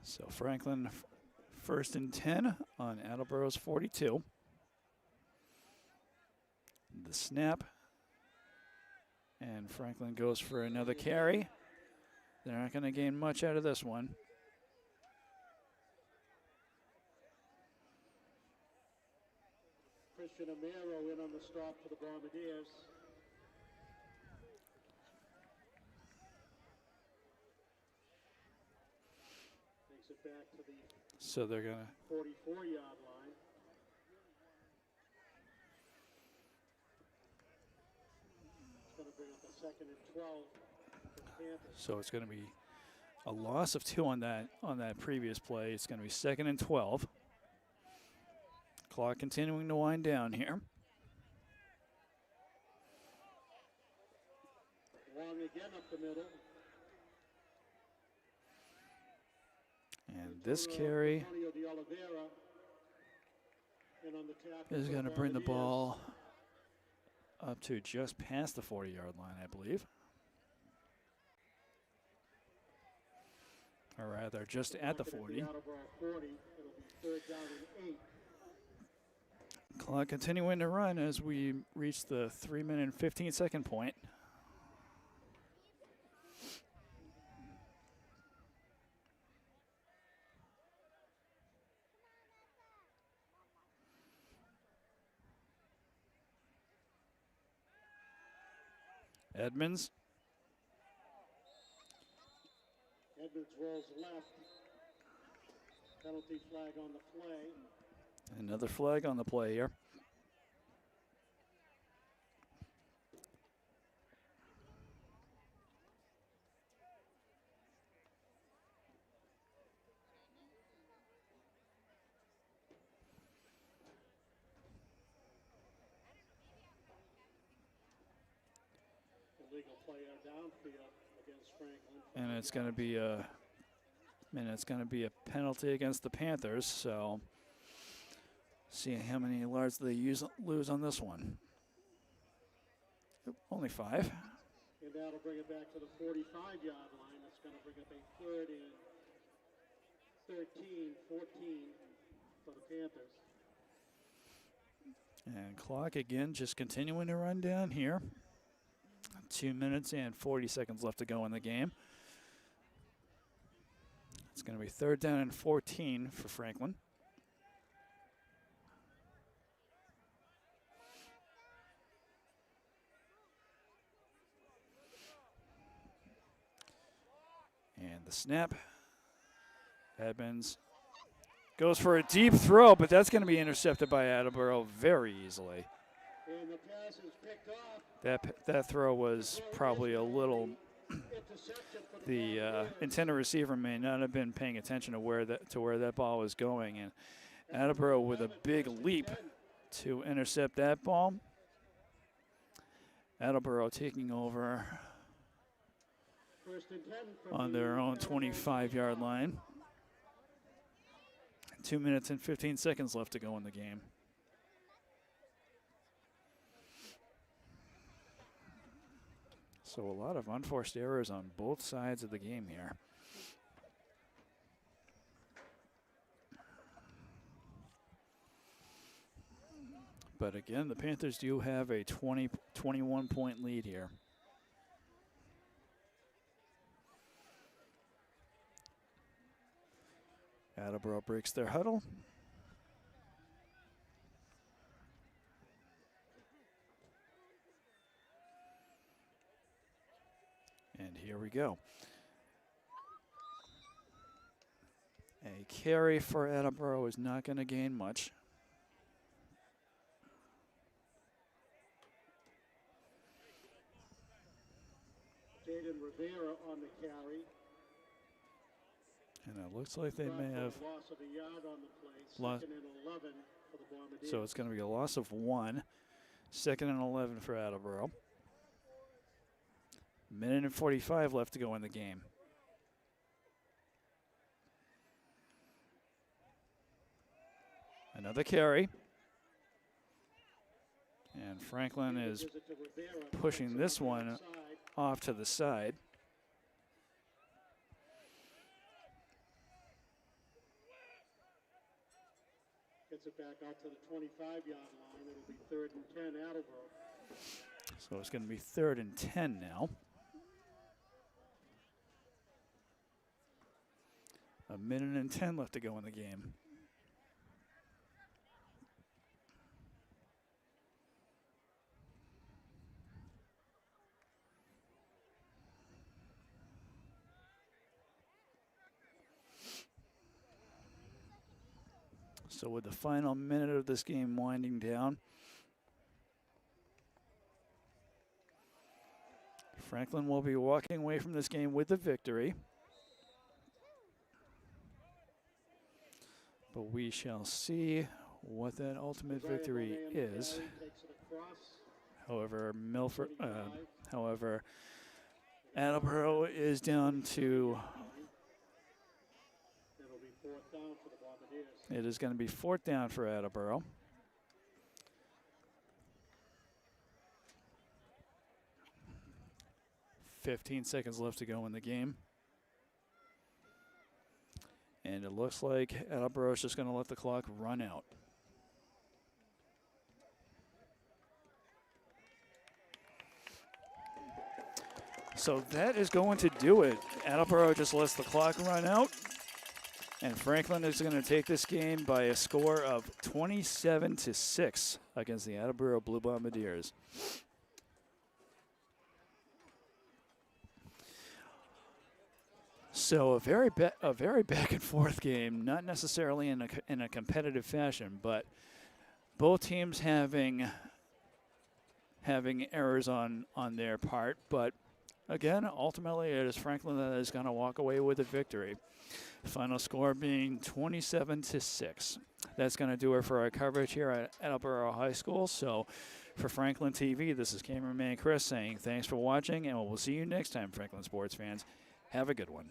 So Franklin first and 10 on Attleboro's 42. The snap. And Franklin goes for another carry. They're not going to gain much out of this one. Christian Amaro in on the stop for the Bombardiers. Takes it back to the So they're going to 44-yard line. It's going to bring up a second and 12 for the Panthers. So it's going to be a loss of 2 on that previous play. It's going to be second and 12. Clock continuing to wind down here. Long again up the middle. And this carry Antonio de Oliveira in on the tackle is for going to bring the Bombardiers. ball up to just past the 40-yard line, I believe. Or rather, just at the 40. Attleboro 40. It'll be third down and 8. Clock continuing to run as we reach the 3-minute and 15-second point. Edmonds. Edmonds rolls left. Penalty flag on the play. Another flag on the play here. Illegal play downfield against Franklin. And it's going to be a penalty against the Panthers, so see how many yards they lose on this one. Oop, only 5. And that'll bring it back to the 45-yard line. That's going to bring up a third and 13, 14 for for the Panthers. And clock again just continuing to run down here. 2 minutes and 40 seconds left to go in the game. It's going to be 3rd down and 14 for Franklin. And the snap. Edmonds goes for a deep throw, but that's going to be intercepted by Attleboro very easily. And the pass is picked off. That throw was probably a little. The intended receiver may not have been paying attention to where that ball was going, and Attleboro with a big leap to intercept that ball. Attleboro taking over on their own 25-yard line. 2 minutes and 15 seconds left to go in the game. So a lot of unforced errors on both sides of the game here. But again, the Panthers do have a 21-point lead here. Attleboro breaks their huddle. And here we go. A carry for Attleboro is not going to gain much. Jaden Rivera on the carry. And it looks like they may have loss of a yard on the play. Lost. 2nd and 11 for the Bombardiers. So it's going to be a loss of 1. 2nd and 11 for Attleboro. Minute and 45 left to go in the game. Another carry. And Franklin is pushing this one off to the side. Gets it back out to the 25-yard line. It'll be 3rd and 10 Attleboro. So it's going to be 3rd and 10 now. A minute and 10 left to go in the game. So with the final minute of this game winding down, Franklin will be walking away from this game with the victory. But we shall see what that ultimate victory is. However, Attleboro is down to. It'll be 4th down for the Bombardiers. It is going to be 4th down for Attleboro. .15 seconds left to go in the game. And it looks like Attleboro is just going to let the clock run out. So that is going to do it. Attleboro just lets the clock run out. And Franklin is going to take this game by a score of 27-6 against the Attleboro Blue Bombardiers. So a very back and forth game, not necessarily in a competitive fashion, but both teams having errors on their part. But again, ultimately, it is Franklin that is going to walk away with a victory. Final score being 27-6. That's going to do it for our coverage here at Attleboro High School. So for Franklin TV, this is cameraman Chris saying thanks for watching, and we'll see you next time, Franklin sports fans. Have a good one.